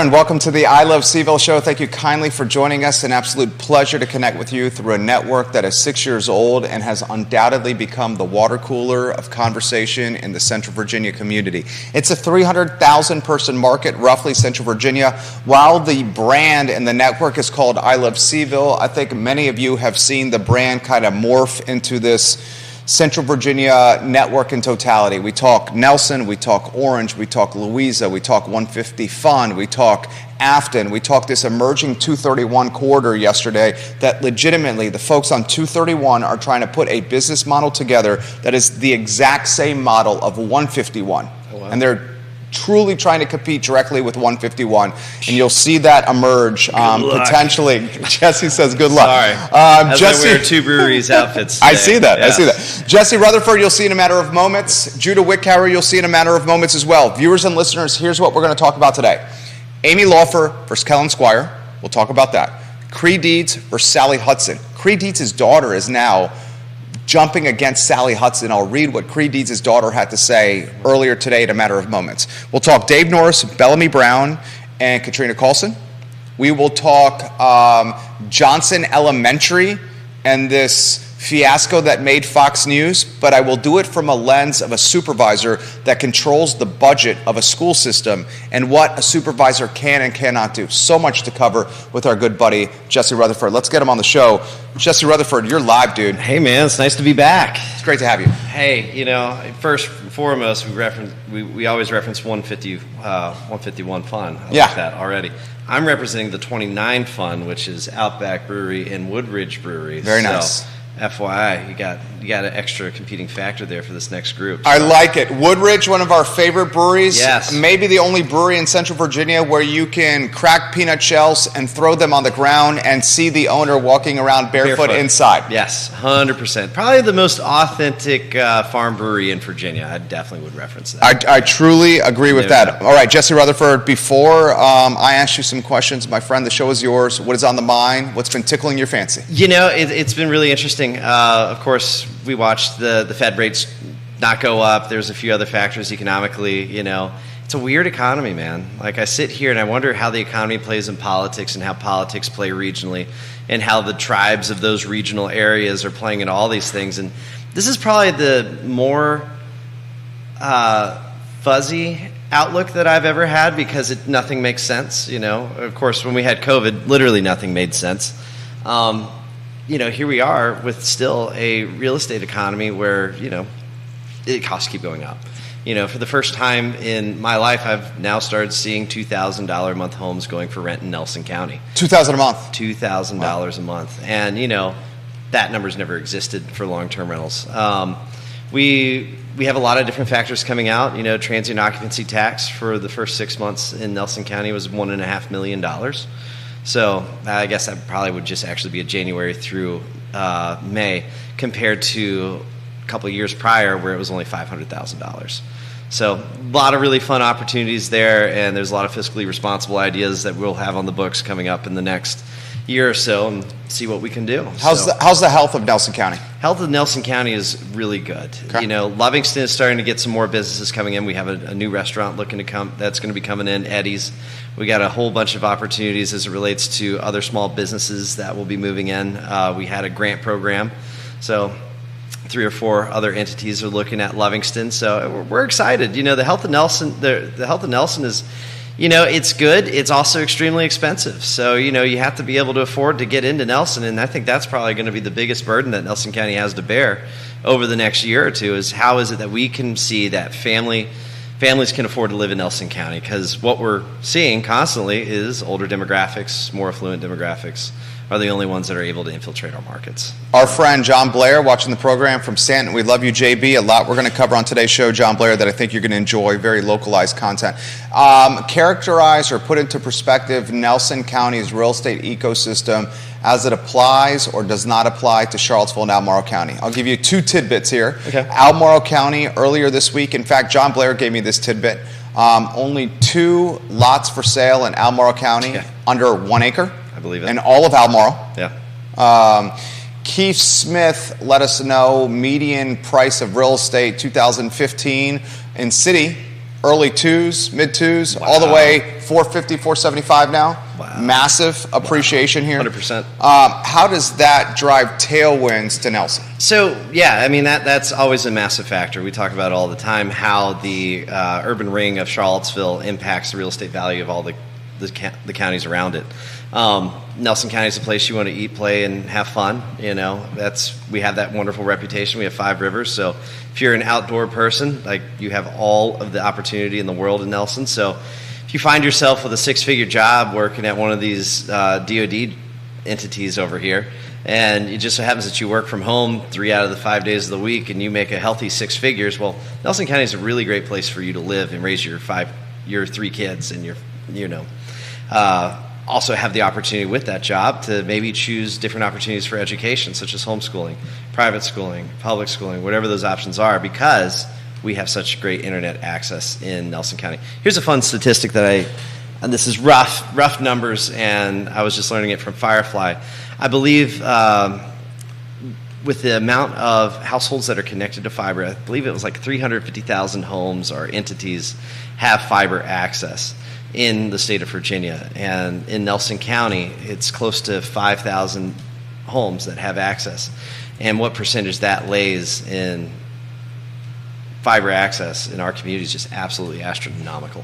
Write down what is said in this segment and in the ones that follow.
and welcome to the I Love CVille Show. Thank you kindly for joining us. An absolute pleasure to connect with you through a network that is 6 years old and has undoubtedly become the water cooler of conversation in the Central Virginia community. It's a 300,000 person market, roughly, Central Virginia. While the brand and the network is called I Love CVille, I think many of you have seen the brand kind of morph into this Central Virginia network in totality. We talk Nelson, we talk Orange, we talk Louisa, we talk 150 Fund, we talk Afton, we talked this emerging 231 corridor yesterday that legitimately the folks on 231 are trying to put a business model together that is the exact same model of 151. Oh, wow. And they're truly trying to compete directly with 151, and you'll see that emerge potentially. Jesse says good luck. Sorry. Jesse, I wear two breweries outfits today. I see that. Yeah. I see that. Jesse Rutherford, you'll see in a matter of moments. Judah Wickhauer, you'll see in a matter of moments as well. Viewers and listeners, here's what we're going to talk about today. Amy Laufer versus Kellen Squire. We'll talk about that. Cree Deeds versus Sally Hudson. Cree Deeds' daughter is now jumping against Sally Hudson. I'll read what Cree Deeds' daughter had to say earlier today in a matter of moments. We'll talk Dave Norris, Bellamy Brown, and Katrina Carlson. We will talk Johnson Elementary and this fiasco that made Fox News, but I will do it from a lens of a supervisor that controls the budget of a school system and what a supervisor can and cannot do. So much to cover with our good buddy, Jesse Rutherford. Let's get him on the show. Jesse Rutherford, you're live, dude. Hey, man, it's nice to be back. It's great to have you. Hey, you know, first and foremost, we always reference 151 Fun. I like that already. I'm representing the 29 Fun, which is Outback Brewery and Woodridge Brewery. Very nice. FYI, you got an extra competing factor there for this next group. So. I like it. Woodridge, one of our favorite breweries. Yes. Maybe the only brewery in Central Virginia where you can crack peanut shells and throw them on the ground and see the owner walking around barefoot inside. Yes, 100%. Probably the most authentic farm brewery in Virginia. I definitely would reference that. I truly agree with that. All right, Jesse Rutherford, before I ask you some questions, my friend, the show is yours. What is on the mind? What's been tickling your fancy? You know, it's been really interesting. Of course, we watched the Fed rates not go up. There's a few other factors economically, you know. It's a weird economy, man. Like, I sit here and I wonder how the economy plays in politics and how politics play regionally and how the tribes of those regional areas are playing in all these things. And this is probably the more fuzzy outlook that I've ever had because nothing makes sense, you know. Of course, when we had COVID, literally nothing made sense. You know, here we are with still a real estate economy where, you know, costs keep going up. You know, for the first time in my life, I've now started seeing $2,000 a month homes going for rent in Nelson County. $2,000 a month? $2,000 a month. And, you know, that number's never existed for long-term rentals. We have a lot of different factors coming out. You know, transient occupancy tax for the first 6 months in Nelson County was $1.5 million. So I guess that probably would just actually be a January through May compared to a couple of years prior where it was only $500,000. So a lot of really fun opportunities there, and there's a lot of fiscally responsible ideas that we'll have on the books coming up in the next year or so and see what we can do. How's the health of Nelson County? Health of Nelson County is really good. Okay. You know, Lovingston is starting to get some more businesses coming in. We have a new restaurant looking to come that's going to be coming in, Eddie's. We got a whole bunch of opportunities as it relates to other small businesses that will be moving in. We had a grant program, so 3 or 4 other entities are looking at Lovingston. So we're excited. You know, the health of Nelson. The health of Nelson is, you know, it's good. It's also extremely expensive. So, you know, you have to be able to afford to get into Nelson, and I think that's probably going to be the biggest burden that Nelson County has to bear over the next year or two is how is it that we can see that families can afford to live in Nelson County, because what we're seeing constantly is older demographics, more affluent demographics are the only ones that are able to infiltrate our markets. Our friend John Blair watching the program from Stanton. We love you, JB. A lot we're going to cover on today's show, John Blair, that I think you're going to enjoy. Very localized content. Characterize or put into perspective Nelson County's real estate ecosystem as it applies or does not apply to Charlottesville and Albemarle County. I'll give you 2 tidbits here. Okay. Albemarle County earlier this week, in fact, John Blair gave me this tidbit. Only 2 lots for sale in Albemarle County under 1 acre. I believe it. And all of Albemarle. Yeah. Keith Smith let us know median price of real estate 2015 in city early twos, mid twos, Wow. all the way 450, 475 now. Wow. Massive appreciation here. 100%. How does that drive tailwinds to Nelson? So, yeah, I mean, that's always a massive factor. We talk about it all the time, how the urban ring of Charlottesville impacts the real estate value of all the counties around it. Nelson County is a place you want to eat, play, and have fun. You know, we have that wonderful reputation. We have 5 rivers, so if you're an outdoor person, like, you have all of the opportunity in the world in Nelson. So if you find yourself with a 6-figure job working at one of these DoD entities over here, and it just so happens that you work from home 3 out of the 5 days of the week, and you make a healthy 6 figures, well, Nelson County is a really great place for you to live and raise your 3 kids, and also have the opportunity with that job to maybe choose different opportunities for education, such as homeschooling, private schooling, public schooling, whatever those options are, because we have such great internet access in Nelson County. Here's a fun statistic and this is rough numbers, and I was just learning it from Firefly. I believe with the amount of households that are connected to fiber, I believe it was like 350,000 homes or entities have fiber access in the state of Virginia. And in Nelson County, it's close to 5,000 homes that have access. And what percentage that lays in fiber access in our community is just absolutely astronomical.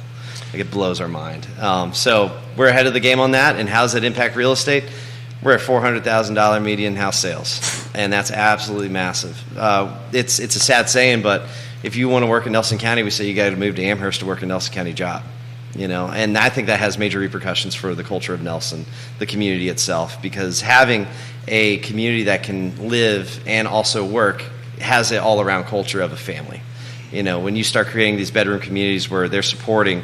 Like, it blows our mind. So we're ahead of the game on that. And how does that impact real estate? We're at $400,000 median house sales, and that's absolutely massive. It's a sad saying, but if you want to work in Nelson County, we say you got to move to Amherst to work a Nelson County job. You know, and I think that has major repercussions for the culture of Nelson, the community itself, because having a community that can live and also work has an all-around culture of a family. You know, when you start creating these bedroom communities where they're supporting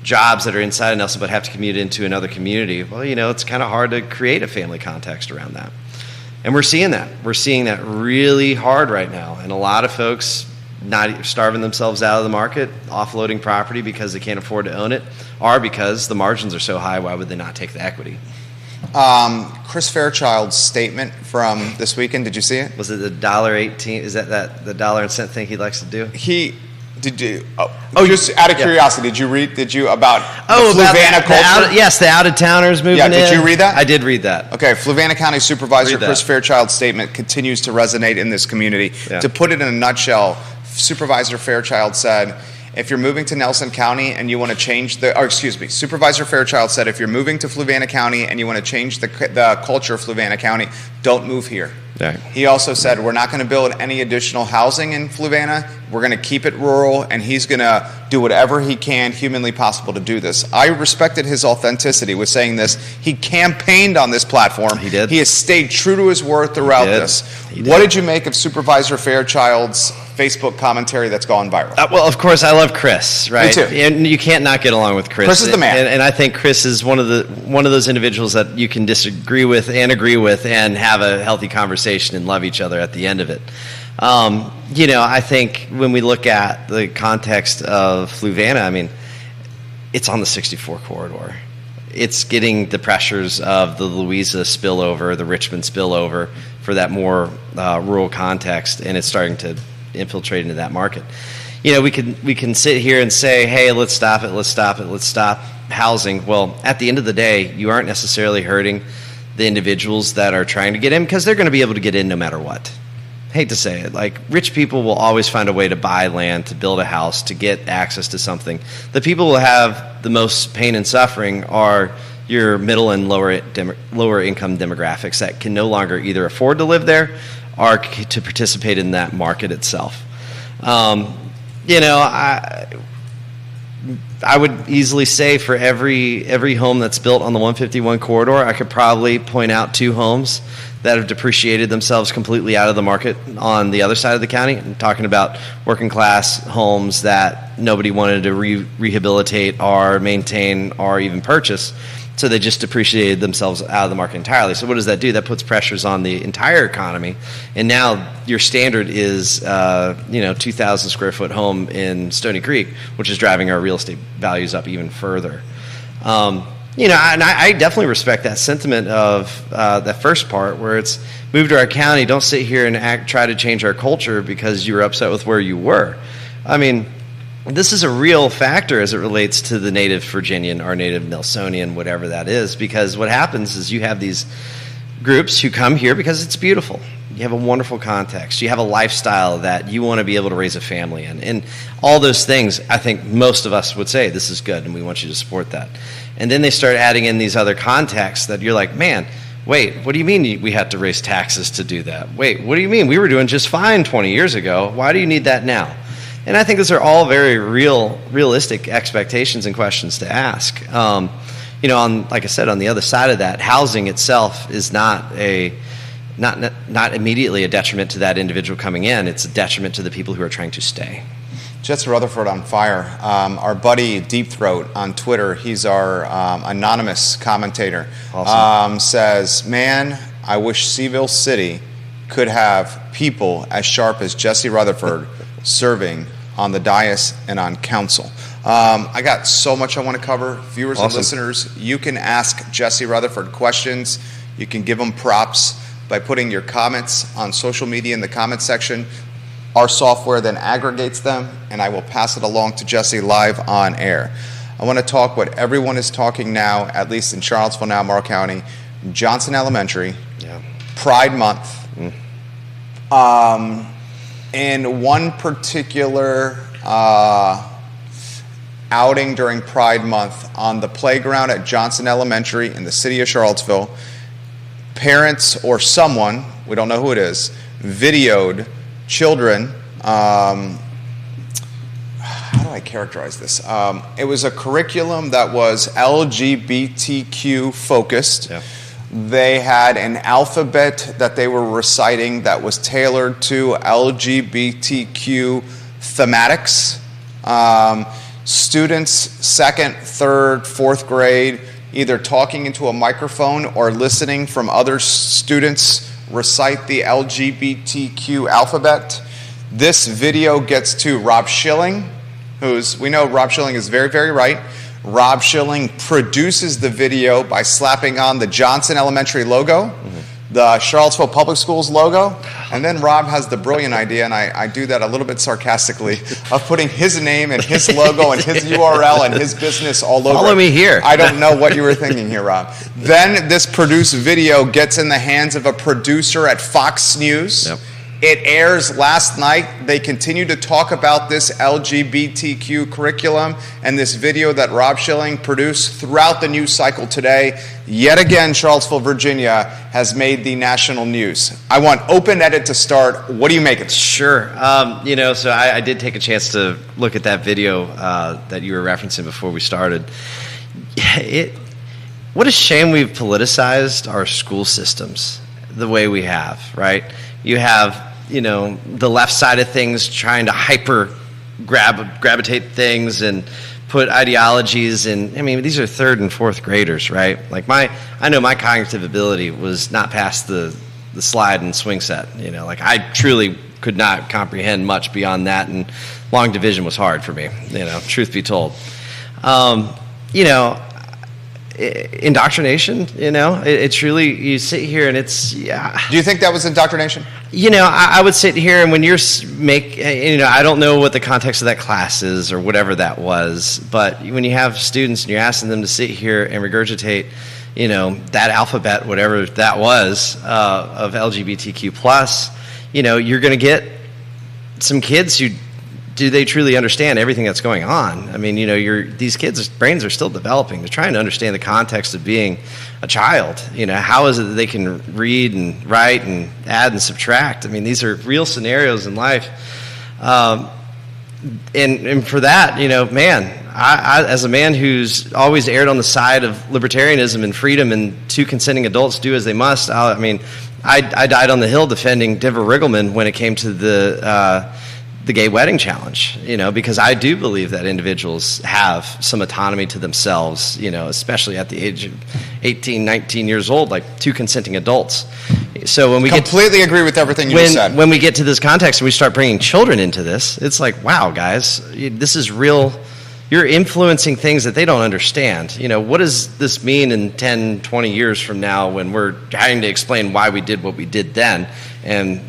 jobs that are inside of Nelson but have to commute into another community, well, you know, it's kind of hard to create a family context around that. And we're seeing that. We're seeing that really hard right now. And a lot of folks not starving themselves out of the market, offloading property because they can't afford to own it, or because the margins are so high, why would they not take the equity? Chris Fairchild's statement from this weekend, did you see it? Was it the $1.18? Is that the dollar and cent thing he likes to do? Just out of curiosity, did you about the about Fluvanna culture? Yes, the out-of-towners moving in. Did you read that? I did read that. Okay, Fluvanna County Supervisor Chris Fairchild's statement continues to resonate in this community. Yeah. To put it in a nutshell, Supervisor Fairchild said, if you're moving to Nelson County and you want to change Supervisor Fairchild said, if you're moving to Fluvanna County and you want to change the culture of Fluvanna County, don't move here. Yeah. He also said, we're not going to build any additional housing in Fluvanna. We're going to keep it rural, and he's going to do whatever he can humanly possible to do this. I respected his authenticity with saying this. He campaigned on this platform. He did. He has stayed true to his word throughout this. What did you make of Supervisor Fairchild's Facebook commentary that's gone viral? Well, of course, I love Chris, right? Me too. And you can't not get along with Chris. Chris is the man. And I think Chris is one of those individuals that you can disagree with and agree with and have a healthy conversation and love each other at the end of it. You know, I think when we look at the context of Fluvanna, I mean, it's on the 64 corridor. It's getting the pressures of the Louisa spillover, the Richmond spillover for that more rural context, and it's starting to infiltrate into that market. You know, we can sit here and say, hey, let's stop housing. Well, at the end of the day, you aren't necessarily hurting the individuals that are trying to get in, because they're going to be able to get in no matter what. Hate to say it, like, rich people will always find a way to buy land, to build a house, to get access to something. The people who have the most pain and suffering are your middle and lower income demographics that can no longer either afford to live there or to participate in that market itself. You know, I would easily say for every home that's built on the 151 corridor, I could probably point out 2 homes that have depreciated themselves completely out of the market on the other side of the county. I'm talking about working class homes that nobody wanted to rehabilitate or maintain or even purchase. So they just depreciated themselves out of the market entirely. So what does that do? That puts pressures on the entire economy. And now your standard is, 2,000 square foot home in Stony Creek, which is driving our real estate values up even further. And I definitely respect that sentiment of that first part where it's move to our county. Don't sit here and try to change our culture because you were upset with where you were. I mean, this is a real factor as it relates to the native Virginian or native Nelsonian, whatever that is, because what happens is you have these groups who come here because it's beautiful. You have a wonderful context. You have a lifestyle that you want to be able to raise a family in. And all those things, I think most of us would say, this is good, and we want you to support that. And then they start adding in these other contexts that you're like, man, wait, what do you mean we had to raise taxes to do that? Wait, what do you mean? We were doing just fine 20 years ago. Why do you need that now? And I think those are all very realistic expectations and questions to ask. Like I said, on the other side of that, housing itself is not immediately a detriment to that individual coming in. It's a detriment to the people who are trying to stay. Jesse Rutherford on fire. Our buddy Deep Throat on Twitter, he's our anonymous commentator, Awesome. Says, man, I wish CVille City could have people as sharp as Jesse Rutherford serving on the dais and on council. I got so much I want to cover. Viewers and listeners, you can ask Jesse Rutherford questions. You can give him props by putting your comments on social media in the comments section. Our software then aggregates them, and I will pass it along to Jesse live on air. I want to talk what everyone is talking now, at least in Charlottesville, now Morrow County, Johnson Elementary, Pride Month, and one particular outing during Pride Month on the playground at Johnson Elementary in the city of Charlottesville. Parents or someone, we don't know who it is, videoed children. How do I characterize this? It was a curriculum that was LGBTQ focused. Yeah. They had an alphabet that they were reciting that was tailored to LGBTQ thematics. Students, 2nd, 3rd, 4th grade, either talking into a microphone or listening from other students recite the LGBTQ alphabet. This video gets to Rob Schilling, we know Rob Schilling is very, very right. Rob Schilling produces the video by slapping on the Johnson Elementary logo, the Charlottesville Public Schools logo, and then Rob has the brilliant idea, and I do that a little bit sarcastically, of putting his name and his logo and his URL and his business all over. Follow me here. I don't know what you were thinking here, Rob. Then this produced video gets in the hands of a producer at Fox News. Yep. It airs last night. They continue to talk about this LGBTQ curriculum and this video that Rob Schilling produced throughout the news cycle today. Yet again, Charlottesville, Virginia has made the national news. I want Open Edit to start. What do you make of it? Sure. So I did take a chance to look at that video that you were referencing before we started. What a shame we've politicized our school systems the way we have, right? You have the left side of things trying to gravitate things and put ideologies in. I mean, these are 3rd and 4th graders, right? Like I know my cognitive ability was not past the slide and swing set. Like I truly could not comprehend much beyond that, and long division was hard for me. Truth be told, indoctrination, it's really, you sit here and it's, Do you think that was indoctrination? I would sit here and when I don't know what the context of that class is or whatever that was, but when you have students and you're asking them to sit here and regurgitate, that alphabet, whatever that was, of LGBTQ plus, you're going to get some kids who, do they truly understand everything that's going on? I mean, these kids' brains are still developing. They're trying to understand the context of being a child. How is it that they can read and write and add and subtract? I mean, these are real scenarios in life. And for that, I as a man who's always erred on the side of libertarianism and freedom and two consenting adults do as they must, I died on the Hill defending Denver Riggleman when it came to the gay wedding challenge, because I do believe that individuals have some autonomy to themselves, especially at the age of 18, 19 years old, like two consenting adults. So when we completely agree with everything you just said. When we get to this context and we start bringing children into this, it's like, wow, guys, this is real. You're influencing things that they don't understand. What does this mean in 10, 20 years from now when we're trying to explain why we did what we did then? And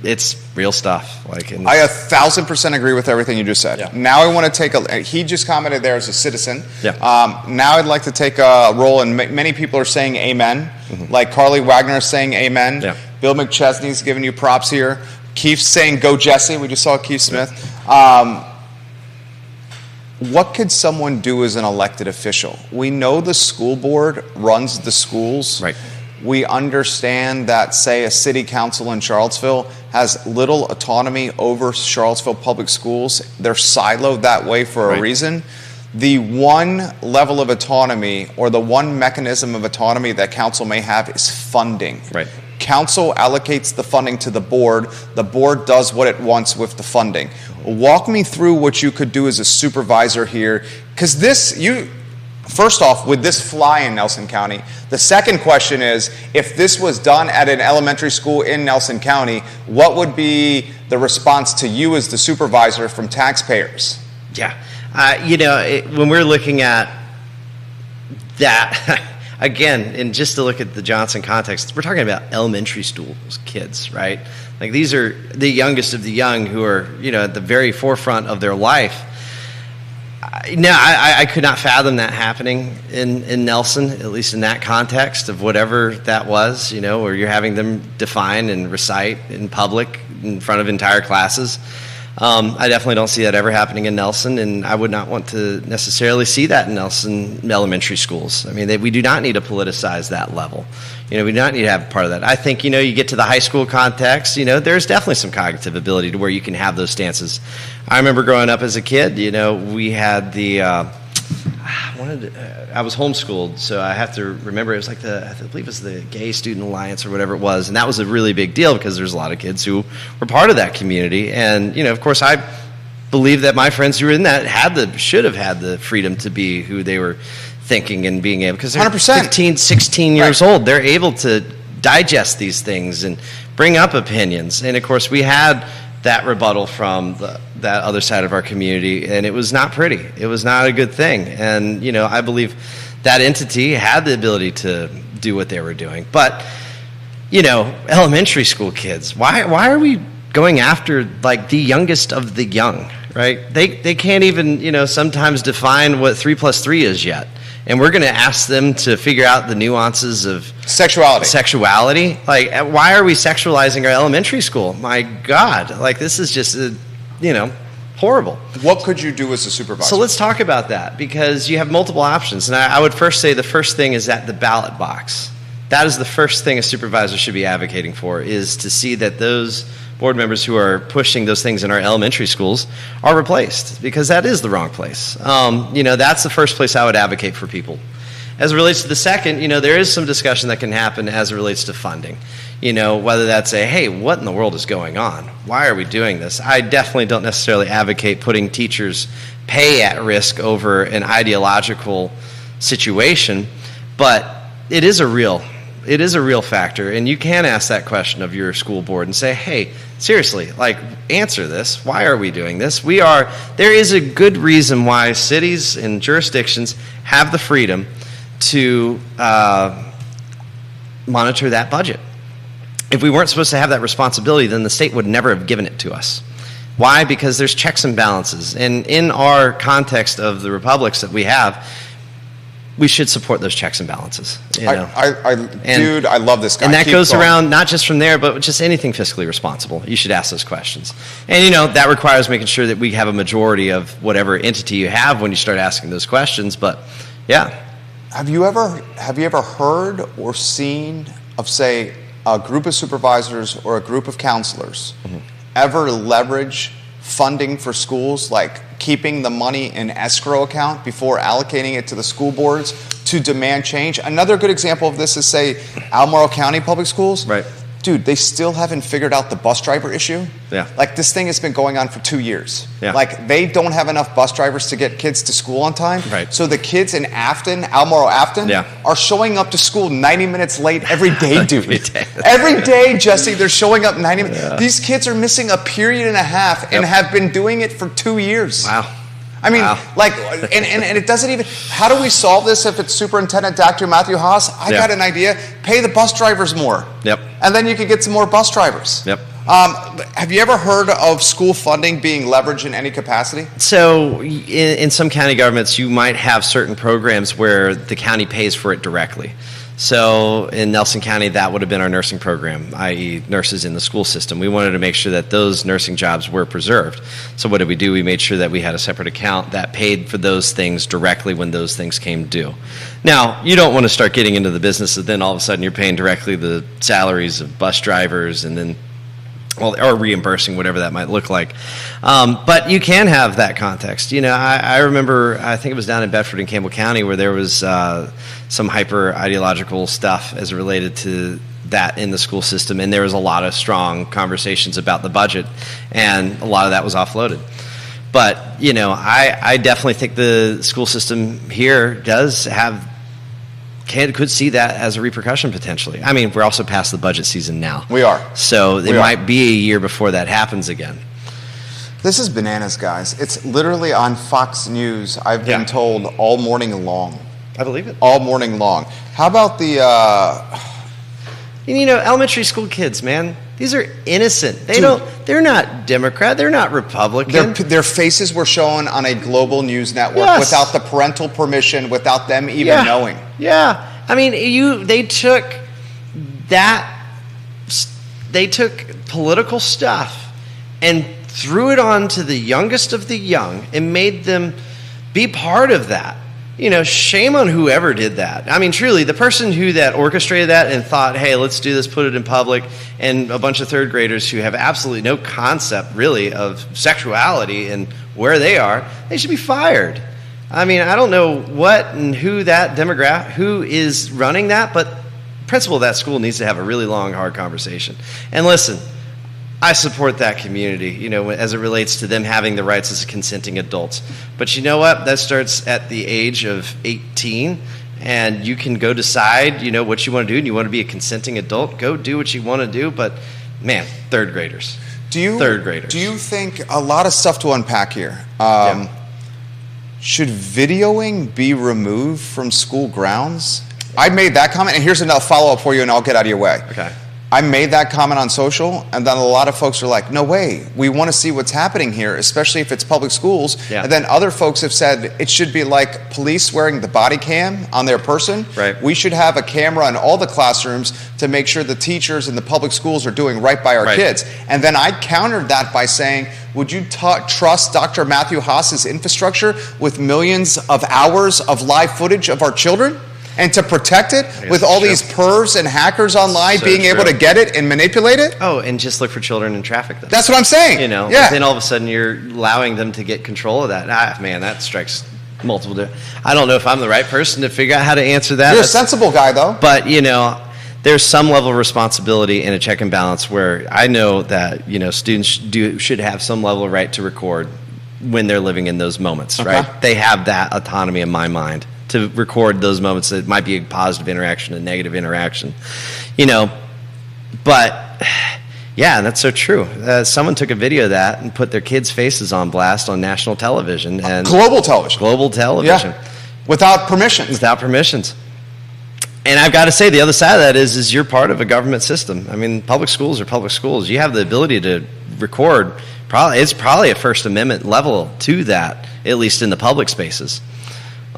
it's real stuff. Like, I 1,000% agree with everything you just said. Yeah. Now I want to he just commented there as a citizen. Yeah. Now I'd like to take a role, and many people are saying amen. Like Carly Wagner is saying amen. Yeah. Bill McChesney's giving you props here. Keith's saying go Jesse. We just saw Keith Smith. What could someone do as an elected official? We know the school board runs the schools. Right. We understand that, say, a city council in Charlottesville has little autonomy over Charlottesville public schools. They're siloed that way for a reason. The one level of autonomy, or the one mechanism of autonomy that council may have, is funding. Right. Council allocates the funding to the board. The board does what it wants with the funding. Walk me through what you could do as a supervisor here, because first off, would this fly in Nelson County? The second question is, if this was done at an elementary school in Nelson County, what would be the response to you as the supervisor from taxpayers? Yeah. When we're looking at that, again, and just to look at the Johnson context, we're talking about elementary school kids, right? Like, these are the youngest of the young who are, at the very forefront of their life. I could not fathom that happening in Nelson, at least in that context of whatever that was, where you're having them define and recite in public in front of entire classes. I definitely don't see that ever happening in Nelson, and I would not want to necessarily see that in Nelson elementary schools. I mean, we do not need to politicize that level. We do not need to have part of that. I think, you get to the high school context, there's definitely some cognitive ability to where you can have those stances. I remember growing up as a kid, we had I was homeschooled, so I have to remember it was like I believe it was the Gay Student Alliance or whatever it was, and that was a really big deal because there's a lot of kids who were part of that community, and of course I believe that my friends who were in that should have had the freedom to be who they were thinking and being able, because they're 100%. 15, 16 years old, they're able to digest these things and bring up opinions, and of course we had that rebuttal from that other side of our community, and it was not pretty. It was not a good thing. And, I believe that entity had the ability to do what they were doing. But, elementary school kids, why are we going after, like, the youngest of the young, right? They can't even, sometimes define what 3 + 3 is yet. And we're going to ask them to figure out the nuances of sexuality. Like, why are we sexualizing our elementary school? My God, like, this is just, horrible. What could you do as a supervisor? So let's talk about that, because you have multiple options. And I would first say the first thing is at the ballot box. That is the first thing a supervisor should be advocating for, is to see that those board members who are pushing those things in our elementary schools are replaced, because that is the wrong place. That's the first place I would advocate for people. As it relates to the second, there is some discussion that can happen as it relates to funding. Whether that's hey, what in the world is going on? Why are we doing this? I definitely don't necessarily advocate putting teachers' pay at risk over an ideological situation, but it is a real factor, and you can ask that question of your school board and say, hey, seriously, like, answer this. Why are we doing this? There is a good reason why cities and jurisdictions have the freedom to monitor that budget. If we weren't supposed to have that responsibility, then the state would never have given it to us. Why? Because there's checks and balances. And in our context of the republics that we have, we should support those checks and balances. I love this guy. And that goes around not just from there, but just anything fiscally responsible. You should ask those questions. And, that requires making sure that we have a majority of whatever entity you have when you start asking those questions. But, yeah. Have you ever heard or seen of, say, a group of supervisors or a group of counselors ever leverage funding for schools, like keeping the money in escrow account before allocating it to the school boards to demand change? Another good example of this is, say, Albemarle County Public Schools. Right. Dude, they still haven't figured out the bus driver issue. Yeah. Like, this thing has been going on for 2 years. Yeah. Like, they don't have enough bus drivers to get kids to school on time. Right. So the kids in Albemarle Afton, are showing up to school 90 minutes late every day, dude. Every day, Jesse, they're showing up 90 minutes. Yeah. These kids are missing a period and a half and have been doing it for 2 years. Wow. I mean, like, and it doesn't even, how do we solve this if it's Superintendent Dr. Matthew Haas? I got an idea. Pay the bus drivers more. Yep. And then you can get some more bus drivers. Yep. Have you ever heard of school funding being leveraged in any capacity? So in some county governments, you might have certain programs where the county pays for it directly. So in Nelson County, that would have been our nursing program, i.e. nurses in the school system. We wanted to make sure that those nursing jobs were preserved. So what did we do? We made sure that we had a separate account that paid for those things directly when those things came due. Now, you don't want to start getting into the business of then all of a sudden you're paying directly the salaries of bus drivers and then or reimbursing, whatever that might look like. But you can have that context. You know, I remember, I think it was down in Bedford and Campbell County where there was some hyper-ideological stuff as it related to that in the school system, and there was a lot of strong conversations about the budget, and a lot of that was offloaded. But, you know, I definitely think the school system here does have could see that as a repercussion potentially. I mean, we're also past the budget season now. We are. So it might be a year before that happens again. This is bananas, guys. It's literally on Fox News, I've been told, all morning long. I believe it. All morning long. How about the... You know, elementary school kids, man, these are innocent. They're not Democrat, they're not Republican. Their faces were shown on a global news network without the parental permission, without them even knowing. Yeah. I mean, they took political stuff and threw it on to the youngest of the young and made them be part of that. You know, shame on whoever did that. I mean, truly, the person that orchestrated that and thought, hey, let's do this, put it in public, and a bunch of third graders who have absolutely no concept, really, of sexuality and where they are, they should be fired. I mean, I don't know what and who that demographic, who is running that, but the principal of that school needs to have a really long, hard conversation. And listen, I support that community, you know, as it relates to them having the rights as consenting adults. But you know what? That starts at the age of 18, and you can go decide, you know, what you want to do, and you want to be a consenting adult, go do what you want to do. But, man, third graders. Do you think a lot of stuff to unpack here? Should videoing be removed from school grounds? I made that comment, and here's another follow-up for you, and I'll get out of your way. Okay. I made that comment on social, and then a lot of folks are like, no way, we want to see what's happening here, especially if it's public schools. Yeah. And then other folks have said it should be like police wearing the body cam on their person. Right. We should have a camera in all the classrooms to make sure the teachers in the public schools are doing right by our kids. And then I countered that by saying, would you trust Dr. Matthew Haas's infrastructure with millions of hours of live footage of our children? And to protect it with all these pervs and hackers online being able to get it and manipulate it? Oh, and just look for children in traffic. That's what I'm saying. You know, then all of a sudden you're allowing them to get control of that. Man, that strikes multiple. I don't know if I'm the right person to figure out how to answer that. You're a sensible guy, though. But, you know, there's some level of responsibility and a check and balance where I know that, you know, students should have some level of right to record when they're living in those moments, right? They have that autonomy in my mind to record those moments that might be a positive interaction, a negative interaction, you know. But yeah, that's so true. Someone took a video of that and put their kids' faces on blast on national television and global television, without permissions. And I've got to say, the other side of that is you're part of a government system. I mean, public schools are public schools. You have the ability to record. It's probably a First Amendment level to that, at least in the public spaces.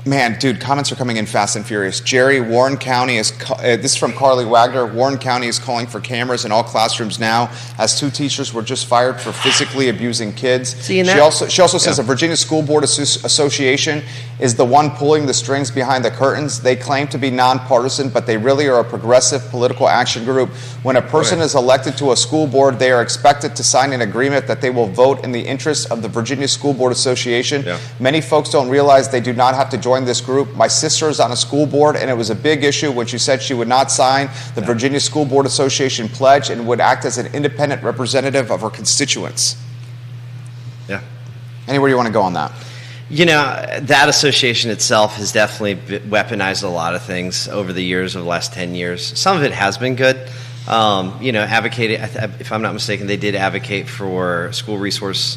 Man, dude, comments are coming in fast and furious. Jerry, Warren County is, this is from Carly Wagner, Warren County is calling for cameras in all classrooms now, as 2 teachers were just fired for physically abusing kids. She also says the Virginia School Board Association is the one pulling the strings behind the curtains. They claim to be nonpartisan, but they really are a progressive political action group. When a person is elected to a school board, they are expected to sign an agreement that they will vote in the interests of the Virginia School Board Association. Many folks don't realize they do not have to join this group. My sister is on a school board, and it was a big issue when she said she would not sign the Virginia School Board Association pledge and would act as an independent representative of her constituents. Yeah. Anywhere you want to go on that? You know, that association itself has definitely weaponized a lot of things over the years, over the last 10 years. Some of it has been good. You know, advocated, if I'm not mistaken, they did advocate for school resource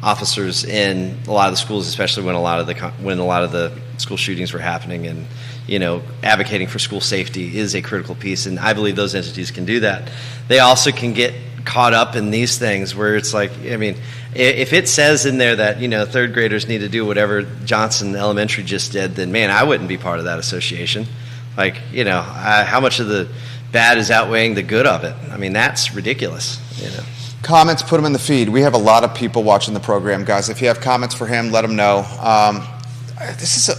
officers in a lot of the schools, especially when a lot of the school shootings were happening, and you know, advocating for school safety is a critical piece, and I believe those entities can do that. They also can get caught up in these things where it's like, I mean, if it says in there that, third graders need to do whatever Johnson Elementary just did, then, man, I wouldn't be part of that association. Like, how much of the bad is outweighing the good of it? I mean, that's ridiculous, Comments, put them in the feed. We have a lot of people watching the program, guys. If you have comments for him, let him know. This is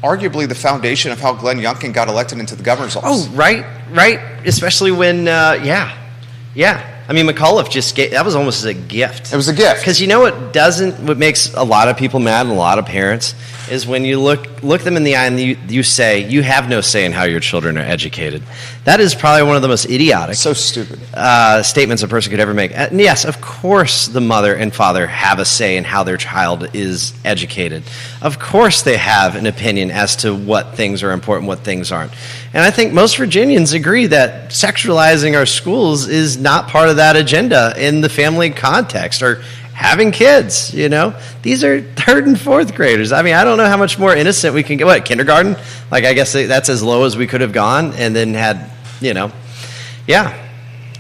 arguably the foundation of how Glenn Youngkin got elected into the governor's office. Oh, right. Especially when, yeah. I mean, McAuliffe just that was almost a gift. It was a gift. Because what makes a lot of people mad and a lot of parents is when you look them in the eye and you say, you have no say in how your children are educated. That is probably one of the most idiotic. So stupid. Statements a person could ever make. And yes, of course the mother and father have a say in how their child is educated. Of course they have an opinion as to what things are important, what things aren't. And I think most Virginians agree that sexualizing our schools is not part of that agenda in the family context, or having kids, These are third and fourth graders. I mean, I don't know how much more innocent we can get. What, kindergarten? Like, I guess that's as low as we could have gone, and then had, yeah.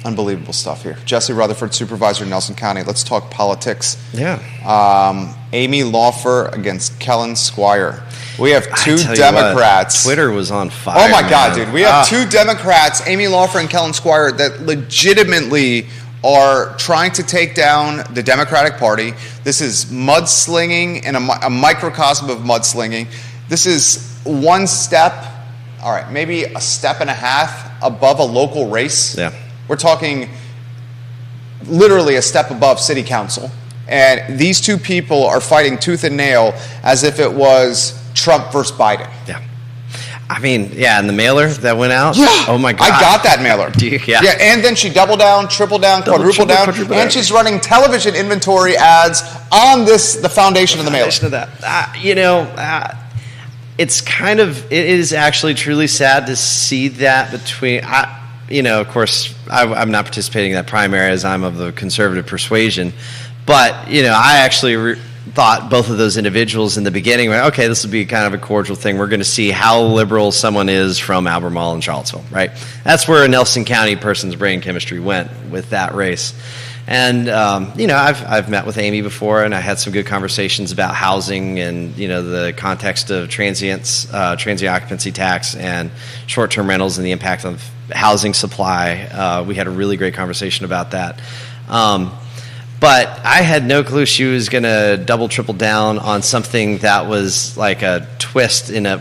Unbelievable stuff here. Jesse Rutherford, Supervisor, Nelson County. Let's talk politics. Yeah. Amy Lawfer against Kellen Squire. We have two Democrats. Twitter was on fire. Oh, my God, dude. We have two Democrats, Amy Lawfer and Kellen Squire, that legitimately are trying to take down the Democratic Party. This is mudslinging and a microcosm of mudslinging. This is one step, all right, maybe a step and a half above a local race. Yeah. We're talking literally a step above city council. And these two people are fighting tooth and nail as if it was Trump versus Biden. Yeah. I mean, yeah, and the mailer that went out? Yeah. Oh, my God. I got that mailer. Do you? Yeah. Yeah, and then she doubled down, triple down, quadruple down, and she's running television inventory ads on the foundation of the mailer. Of that. It is actually truly sad to see that between, of course, I'm not participating in that primary as I'm of the conservative persuasion, but, I actually thought both of those individuals in the beginning were, okay, this will be kind of a cordial thing. We're going to see how liberal someone is from Albemarle and Charlottesville, right? That's where a Nelson County person's brain chemistry went with that race. And, I've met with Amy before, and I had some good conversations about housing and, the context of transient occupancy tax and short-term rentals and the impact of housing supply. We had a really great conversation about that. But I had no clue she was going to double, triple down on something that was like a twist in a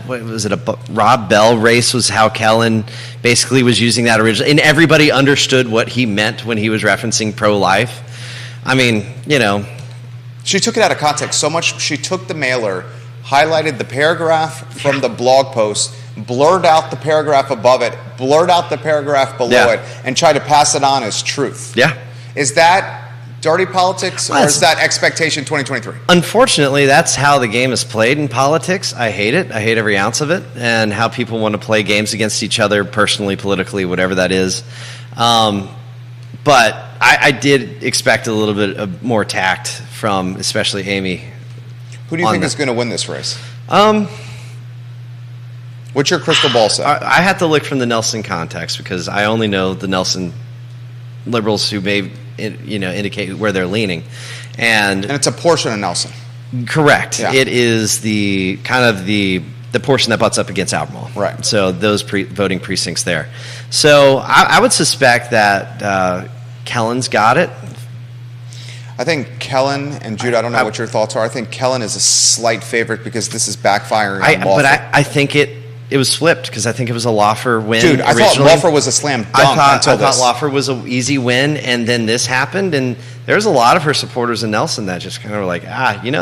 Rob Bell race was how Kellen basically was using that originally. And everybody understood what he meant when he was referencing pro-life. I mean, She took it out of context so much. She took the mailer, highlighted the paragraph from the blog post, blurred out the paragraph above it, blurred out the paragraph below it, and tried to pass it on as truth. Yeah. Is that dirty politics, or is that expectation 2023? Unfortunately, that's how the game is played in politics. I hate it. I hate every ounce of it, and how people want to play games against each other, personally, politically, whatever that is. But I did expect a little bit of more tact from especially Amy. Who do you think is going to win this race? What's your crystal ball say? I have to look from the Nelson context because I only know the Nelson liberals who may indicate where they're leaning, and it's a portion of Nelson. Correct. Yeah. It is the kind of the portion that butts up against Albemarle. Right. So those voting precincts there. So I would suspect that Kellen's got it. I think Kellen and Jude. I don't know what your thoughts are. I think Kellen is a slight favorite because this is backfiring on Lawfer. But I think it was flipped because I think it was a Lawfer win. Dude, I thought Lawfer was a slam dunk I thought Lawfer was an easy win, and then this happened, and there's a lot of her supporters in Nelson that just kind of were like,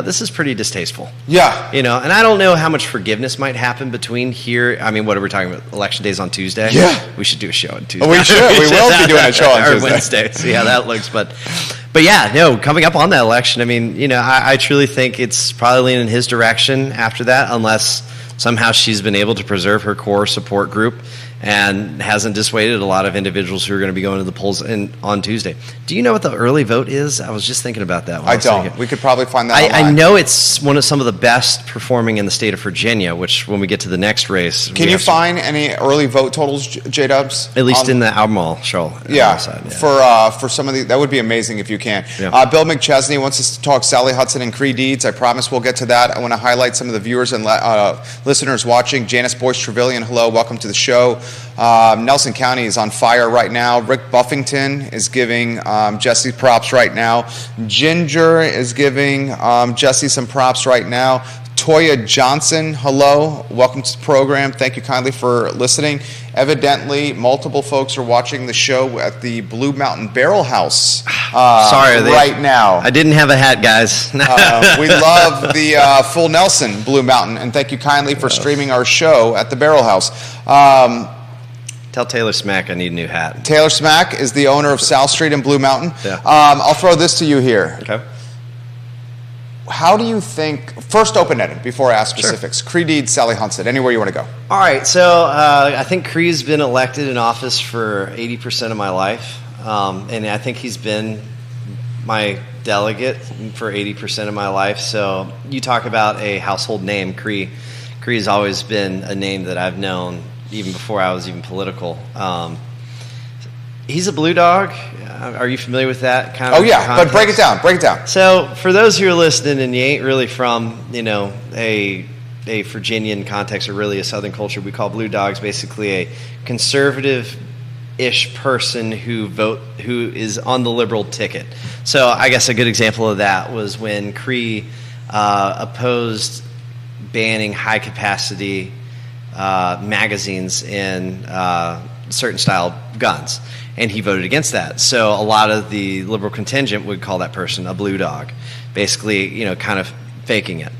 this is pretty distasteful. Yeah. And I don't know how much forgiveness might happen between here. I mean, what are we talking about? Election days on Tuesday? Yeah. We should do a show on Tuesday. Oh, we should. We will be doing a show on Tuesday. Or Wednesday. See how that looks. But yeah, no, coming up on that election, I mean, I truly think it's probably leaning in his direction after that, unless somehow she's been able to preserve her core support group and hasn't dissuaded a lot of individuals who are going to be going to the polls on Tuesday. Do you know what the early vote is? I was just thinking about that. I don't. We could probably find that online. I know it's some of the best performing in the state of Virginia, which when we get to the next race. Can you find any early vote totals, J-Dubs? At least in the Albemarle show. Yeah, for some of the, that would be amazing if you can. Yeah. Bill McChesney wants us to talk Sally Hudson and Cree Deeds. I promise we'll get to that. I want to highlight some of the viewers and listeners watching. Janice Boyce Trevelyan, hello, welcome to the show. Nelson County is on fire right now. Rick Buffington is giving Jesse props right now. Ginger is giving Jesse some props right now. Toya Johnson, hello, welcome to the program. Thank you kindly for listening. Evidently, multiple folks are watching the show at the Blue Mountain Barrel House right now. I didn't have a hat, guys. We love the Full Nelson Blue Mountain, and thank you kindly for streaming our show at the Barrel House. Tell Taylor Smack I need a new hat. Taylor Smack is the owner of South Street in Blue Mountain. Yeah. I'll throw this to you here. Okay. How do you think, first open-ended, before I ask specifics, sure. Cree Deeds, Sally Hunstead, anywhere you want to go. All right, so I think Cree's been elected in office for 80% of my life, and I think he's been my delegate for 80% of my life. So you talk about a household name, Cree. Cree's always been a name that I've known even before I was even political. He's a blue dog. Are you familiar with that kind of context? But break it down. So for those who are listening and you ain't really from, a Virginian context or really a Southern culture, we call blue dogs basically a conservative-ish person who is on the liberal ticket. So I guess a good example of that was when Cree opposed banning high-capacity magazines in certain style guns. And he voted against that. So a lot of the liberal contingent would call that person a blue dog, basically, kind of faking it.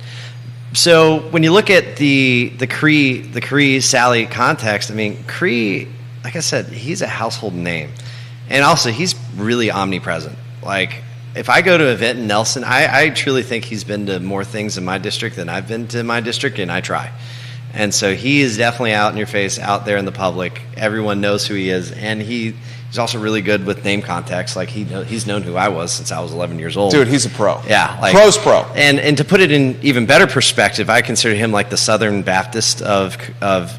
So when you look at the Cree Sally context, I mean, Cree, like I said, he's a household name. And also, he's really omnipresent. Like, if I go to an event in Nelson, I truly think he's been to more things in my district than I've been to my district, and I try. And so he is definitely out in your face, out there in the public. Everyone knows who he is, and he's also really good with name context. Like he's known who I was since I was 11 years old. Dude, he's a pro. Yeah, pro's pro. And to put it in even better perspective, I consider him like the Southern Baptist of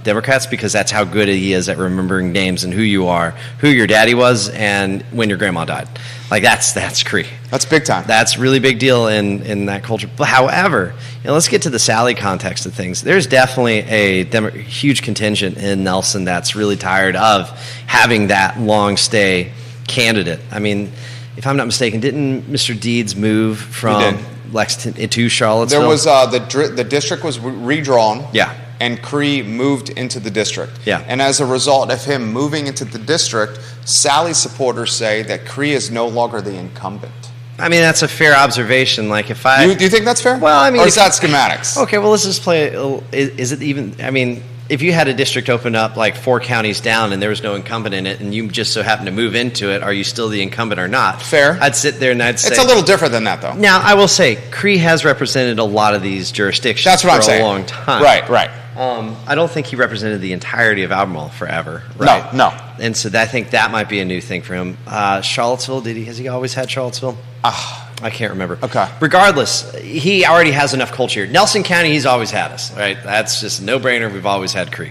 Democrats, because that's how good he is at remembering names and who you are, who your daddy was, and when your grandma died. Like that's Cree. That's big time. That's really big deal in that culture. But however, let's get to the Sally context of things. There's definitely a huge contingent in Nelson that's really tired of having that long stay candidate. I mean, if I'm not mistaken, didn't Mr. Deeds move from Lexington to Charlottesville? There was the district was redrawn. Yeah. And Cree moved into the district. Yeah. And as a result of him moving into the district, Sally's supporters say that Cree is no longer the incumbent. I mean, that's a fair observation. Like, if I... Do you think that's fair? Well, I mean... Or is that schematics? Okay, well, let's just play... Is it even... I mean, if you had a district open up, like, 4 counties down and there was no incumbent in it, and you just so happen to move into it, are you still the incumbent or not? Fair. I'd sit there and I'd say... It's a little different than that, though. Now, I will say, Cree has represented a lot of these jurisdictions that's what for I'm saying. A long time. Right. I don't think he represented the entirety of Albemarle forever. Right? No. And so I think that might be a new thing for him. Charlottesville, has he always had Charlottesville? I can't remember. Okay. Regardless, he already has enough culture here. Nelson County, he's always had us, right? That's just a no-brainer. We've always had Cree.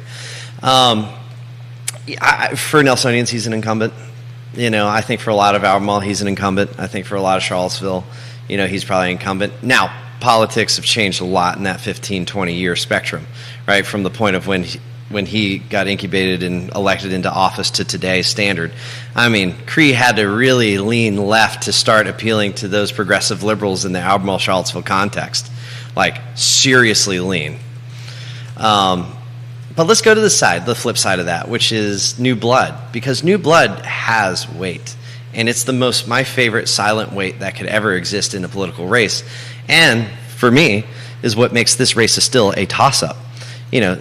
For Nelsonians, he's an incumbent. I think for a lot of Albemarle, he's an incumbent. I think for a lot of Charlottesville, he's probably an incumbent. Now, politics have changed a lot in that 15, 20-year spectrum, right? From the point of when he got incubated and elected into office to today's standard. I mean, Cree had to really lean left to start appealing to those progressive liberals in the Albemarle-Charlottesville context. Like, seriously lean. But let's go to the flip side of that, which is new blood. Because new blood has weight. And it's my favorite silent weight that could ever exist in a political race. And, for me, is what makes this race still a toss-up.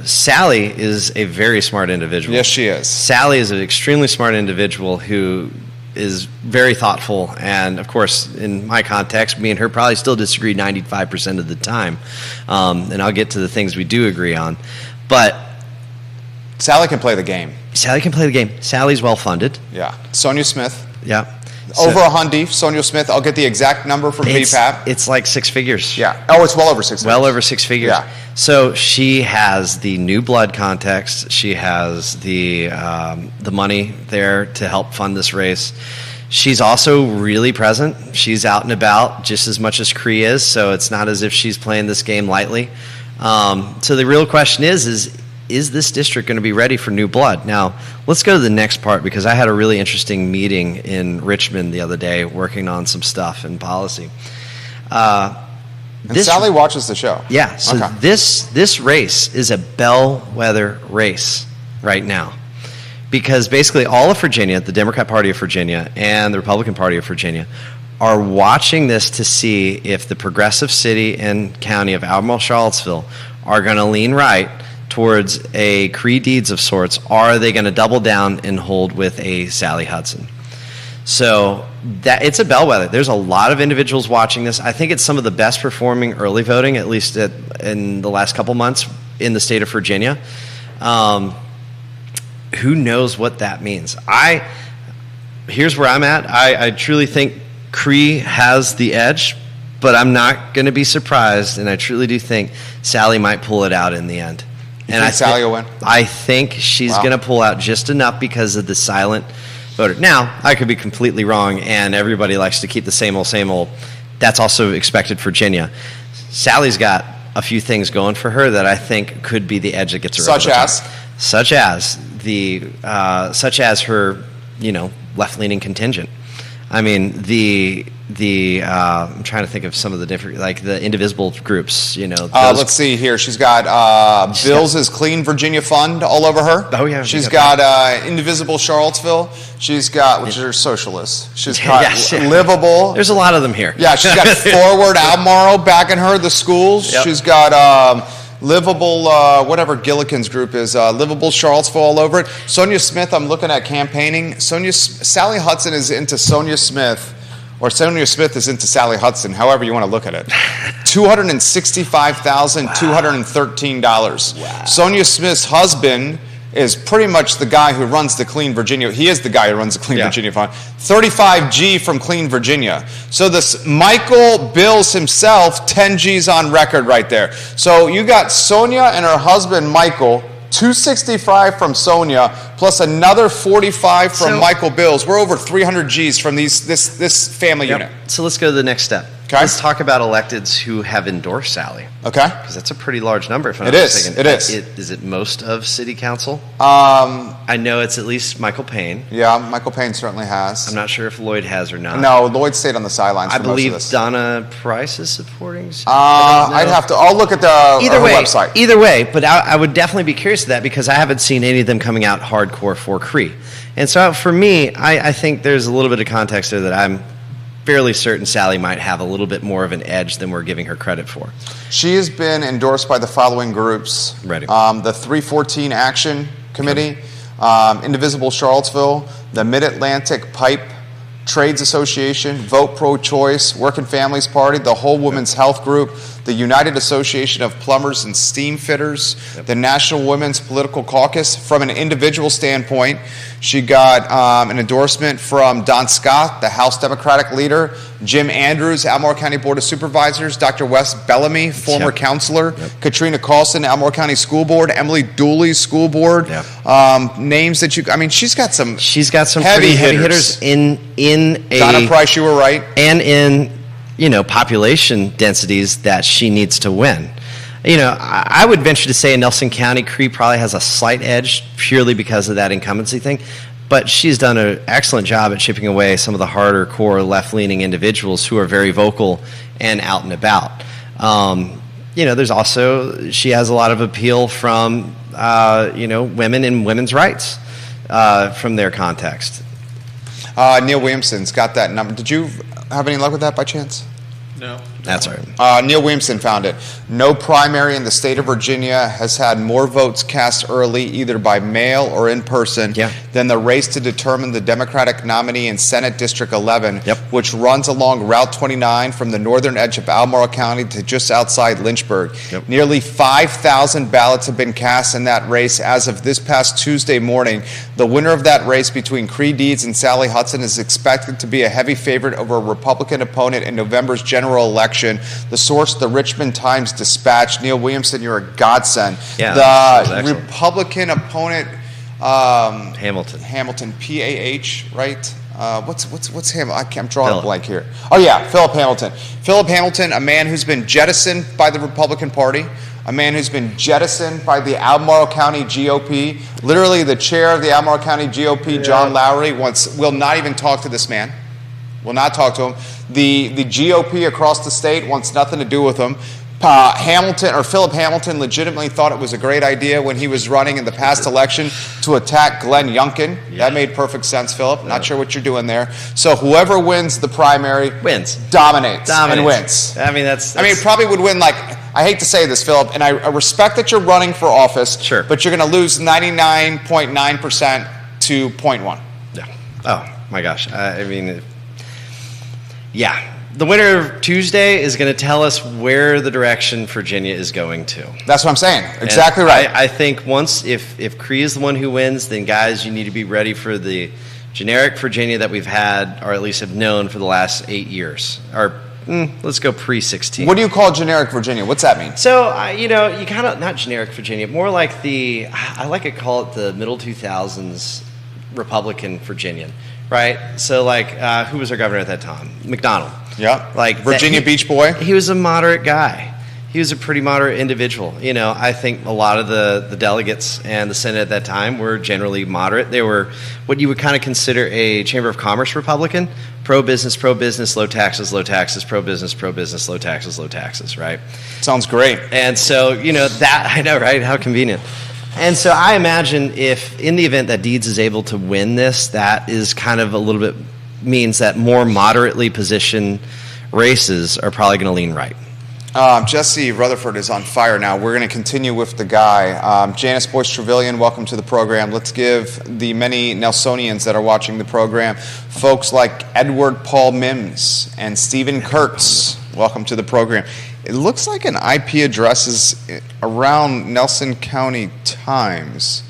Sally is a very smart individual. Yes, she is. Sally is an extremely smart individual who is very thoughtful. And, of course, in my context, me and her probably still disagree 95% of the time. And I'll get to the things we do agree on. But Sally can play the game. Sally can play the game. Sally's well-funded. Yeah. Sonia Smith. Yeah. Over a Hyundai. Sonia Smith. I'll get the exact number from VPAP. It's like 6 figures. Yeah. Oh, it's well over 6 figures. Well over 6 figures. Yeah. So she has the new blood context. She has the money there to help fund this race. She's also really present. She's out and about just as much as Cree is, so it's not as if she's playing this game lightly. So the real question is this district going to be ready for new blood? Now, let's go to the next part, because I had a really interesting meeting in Richmond the other day working on some stuff in policy. And Sally watches the show. Yeah, so okay. This race is a bellwether race right now, because basically all of Virginia, the Democrat Party of Virginia and the Republican Party of Virginia, are watching this to see if the progressive city and county of Albemarle-Charlottesville are going to lean right towards a Cree deeds of sorts, or are they going to double down and hold with a Sally Hudson? So that it's a bellwether. There's a lot of individuals watching this. I think it's some of the best performing early voting, at least in the last couple months in the state of Virginia. Who knows what that means? Here's where I'm at. I truly think Cree has the edge, but I'm not going to be surprised, and I truly do think Sally might pull it out in the end. And Sally will win? I think she's going to pull out just enough because of the silent voter. Now, I could be completely wrong, and everybody likes to keep the same old, same old. That's also expected Virginia. Sally's got a few things going for her that I think could be the edge that gets her over the top. Such as her, left-leaning contingent. I mean, I'm trying to think of some of the different, like the indivisible groups, let's see here. She's got Bill's Clean Virginia Fund all over her. Oh, yeah. She's got Indivisible Charlottesville. She's got, which are socialists. She's got Livable. There's a lot of them here. Yeah, she's got Forward Albemarle backing her, the schools. Yep. She's got Livable, whatever Gillikin's group is, Livable Charlottesville all over it. Sonia Smith, I'm looking at campaigning. Sally Hudson is into Sonia Smith, or Sonia Smith is into Sally Hudson, however you want to look at it. $265,213. Wow. Sonia Smith's husband is pretty much the guy who runs the Clean Virginia. He is the guy who runs the Clean Virginia Fund. 35G from Clean Virginia. So this Michael Bills himself, 10 G's on record right there. So you got Sonia and her husband Michael, 265 from Sonia, plus another 45 from Michael Bills. We're over 300 G's from this family unit. So let's go to the next step. Okay. Let's talk about electeds who have endorsed Sally. Okay. Because that's a pretty large number, if I'm not mistaken. It is. Is it most of city council? I know it's at least Michael Payne. Yeah, Michael Payne certainly has. I'm not sure if Lloyd has or not. No, Lloyd stayed on the sidelines for most of this. I believe Donna Price is supporting. I'll look at the website. Either way, but I would definitely be curious of that, because I haven't seen any of them coming out hardcore for Cree. And so for me, I think there's a little bit of context there that I'm fairly certain Sally might have a little bit more of an edge than we're giving her credit for. She has been endorsed by the following groups. Ready. The 314 Action Committee, Indivisible Charlottesville, the Mid-Atlantic Pipe Trades Association, Vote Pro-Choice, Working Families Party, the Whole Women's Health Group, the United Association of Plumbers and Steam Fitters, the National Women's Political Caucus. From an individual standpoint, she got an endorsement from Don Scott, the House Democratic leader, Jim Andrews, Albemarle County Board of Supervisors, Dr. Wes Bellamy, former counselor, Katrina Carlson, Albemarle County School Board, Emily Dooley, School Board. Names that she's got some heavy hitters in Donna Price, you were right. And in population densities that she needs to win. I would venture to say in Nelson County, Cree probably has a slight edge purely because of that incumbency thing, but she's done an excellent job at chipping away some of the harder core left-leaning individuals who are very vocal and out and about. There's also, she has a lot of appeal from, women and women's rights from their context. Neil Williamson's got that number. Did you have any luck with that by chance? No. That's right. Neil Williamson found it. No primary in the state of Virginia has had more votes cast early, either by mail or in person, than the race to determine the Democratic nominee in Senate District 11, which runs along Route 29 from the northern edge of Albemarle County to just outside Lynchburg. Nearly 5,000 ballots have been cast in that race as of this past Tuesday morning. The winner of that race between Cree Deeds and Sally Hudson is expected to be a heavy favorite over a Republican opponent in November's general election. The source, the Richmond Times-Dispatch. Neil Williamson, you're a godsend. The Republican opponent, Hamilton, P-A-H, right? What's Hamilton? I'm drawing a blank here. Oh yeah, Philip Hamilton. Philip Hamilton, a man who's been jettisoned by the Republican Party, a man who's been jettisoned by the Albemarle County GOP. Literally, the chair of the Albemarle County GOP, John Lowry, will not even talk to this man. Will not talk to him. The GOP across the state wants nothing to do with him. Philip Hamilton legitimately thought it was a great idea when he was running in the past election to attack Glenn Youngkin. That made perfect sense, Philip. Not sure what you're doing there. So whoever wins the primary dominates. And wins. I mean, probably would win, like, I hate to say this, Philip, and I respect that you're running for office, but you're going to lose 99.9% to 0.1. Yeah. Oh, my gosh. The winner of Tuesday is going to tell us where the direction Virginia is going to. That's what I'm saying. Exactly right. I think once, if Cree is the one who wins, then guys, you need to be ready for the generic Virginia that we've had, or at least have known for the last 8 years. Or let's go pre-16. What do you call generic Virginia? What's that mean? So, you kind of, not generic Virginia, more like I like to call it the middle 2000s Republican Virginian, right? So, like, who was our governor at that time? McDonald. Yeah, like Virginia Beach boy. He was a moderate guy. He was a pretty moderate individual. I think a lot of the delegates and the Senate at that time were generally moderate. They were what you would kind of consider a Chamber of Commerce Republican, pro-business, low taxes, pro-business, low taxes, right? Sounds great. And so, that, I know, right? How convenient. And so I imagine if, in the event that Deeds is able to win this, that is kind of a little bit means that more moderately positioned races are probably going to lean right. Jesse Rutherford is on fire now. We're going to continue with the guy. Janice Boyce-Trevelyan, welcome to the program. Let's give the many Nelsonians that are watching the program, folks like Edward Paul Mims and Stephen Kurtz, welcome to the program. It looks like an IP address is around Nelson County Times.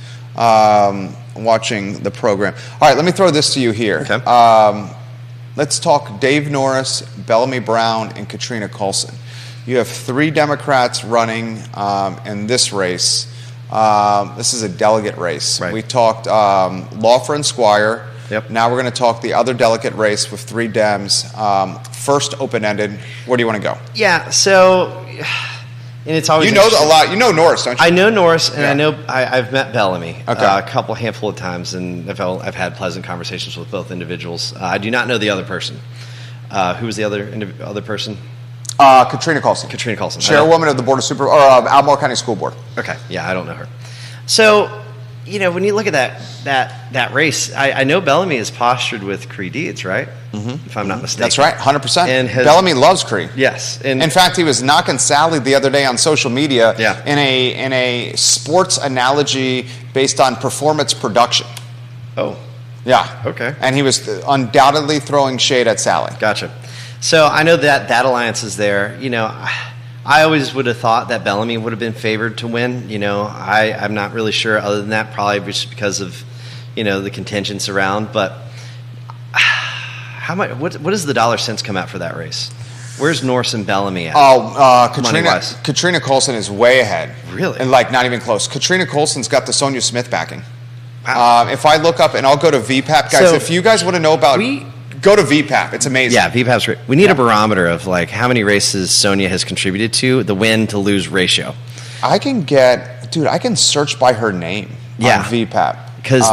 Watching the program. All right, let me throw this to you here. Okay. Let's talk Dave Norris, Bellamy Brown, and Katrina Coulson. You have 3 Democrats running in this race. This is a delegate race. Right. We talked Lawford and Squire. Yep. Now we're going to talk the other delegate race with 3 Dems. First open-ended. Where do you want to go? Yeah, so... And it's always a lot. You know Norris, don't you? I know Norris, and I know I've met Bellamy a handful of times, and I've had pleasant conversations with both individuals. I do not know the other person. Who was the other person? Katrina Coulson. Chairwoman of the Board of Albemarle County School Board. Okay, yeah, I don't know her. So, when you look at that race, I know Bellamy is postured with Cree Deeds, right? Mm-hmm. If I'm not mistaken. That's right, 100%. And Bellamy loves Cree. Yes. In fact, he was knocking Sally the other day on social media Yeah. in a sports analogy based on performance production. Oh. Yeah. Okay. And he was undoubtedly throwing shade at Sally. Gotcha. So I know that alliance is there. I always would have thought that Bellamy would have been favored to win. I'm not really sure. Other than that, probably just because of, the contingents around. But how much? What does the dollar cents come out for that race? Where's Norris and Bellamy at? Katrina Coulson is way ahead. Really? And not even close. Katrina Coulson's got the Sonia Smith backing. Wow. If I look up, and I'll go to VPAP, guys. So if you guys want to know about. Go to VPAP. It's amazing. Yeah, VPAP's great. We need a barometer of how many races Sonia has contributed to, the win to lose ratio. I can search by her name on VPAP. because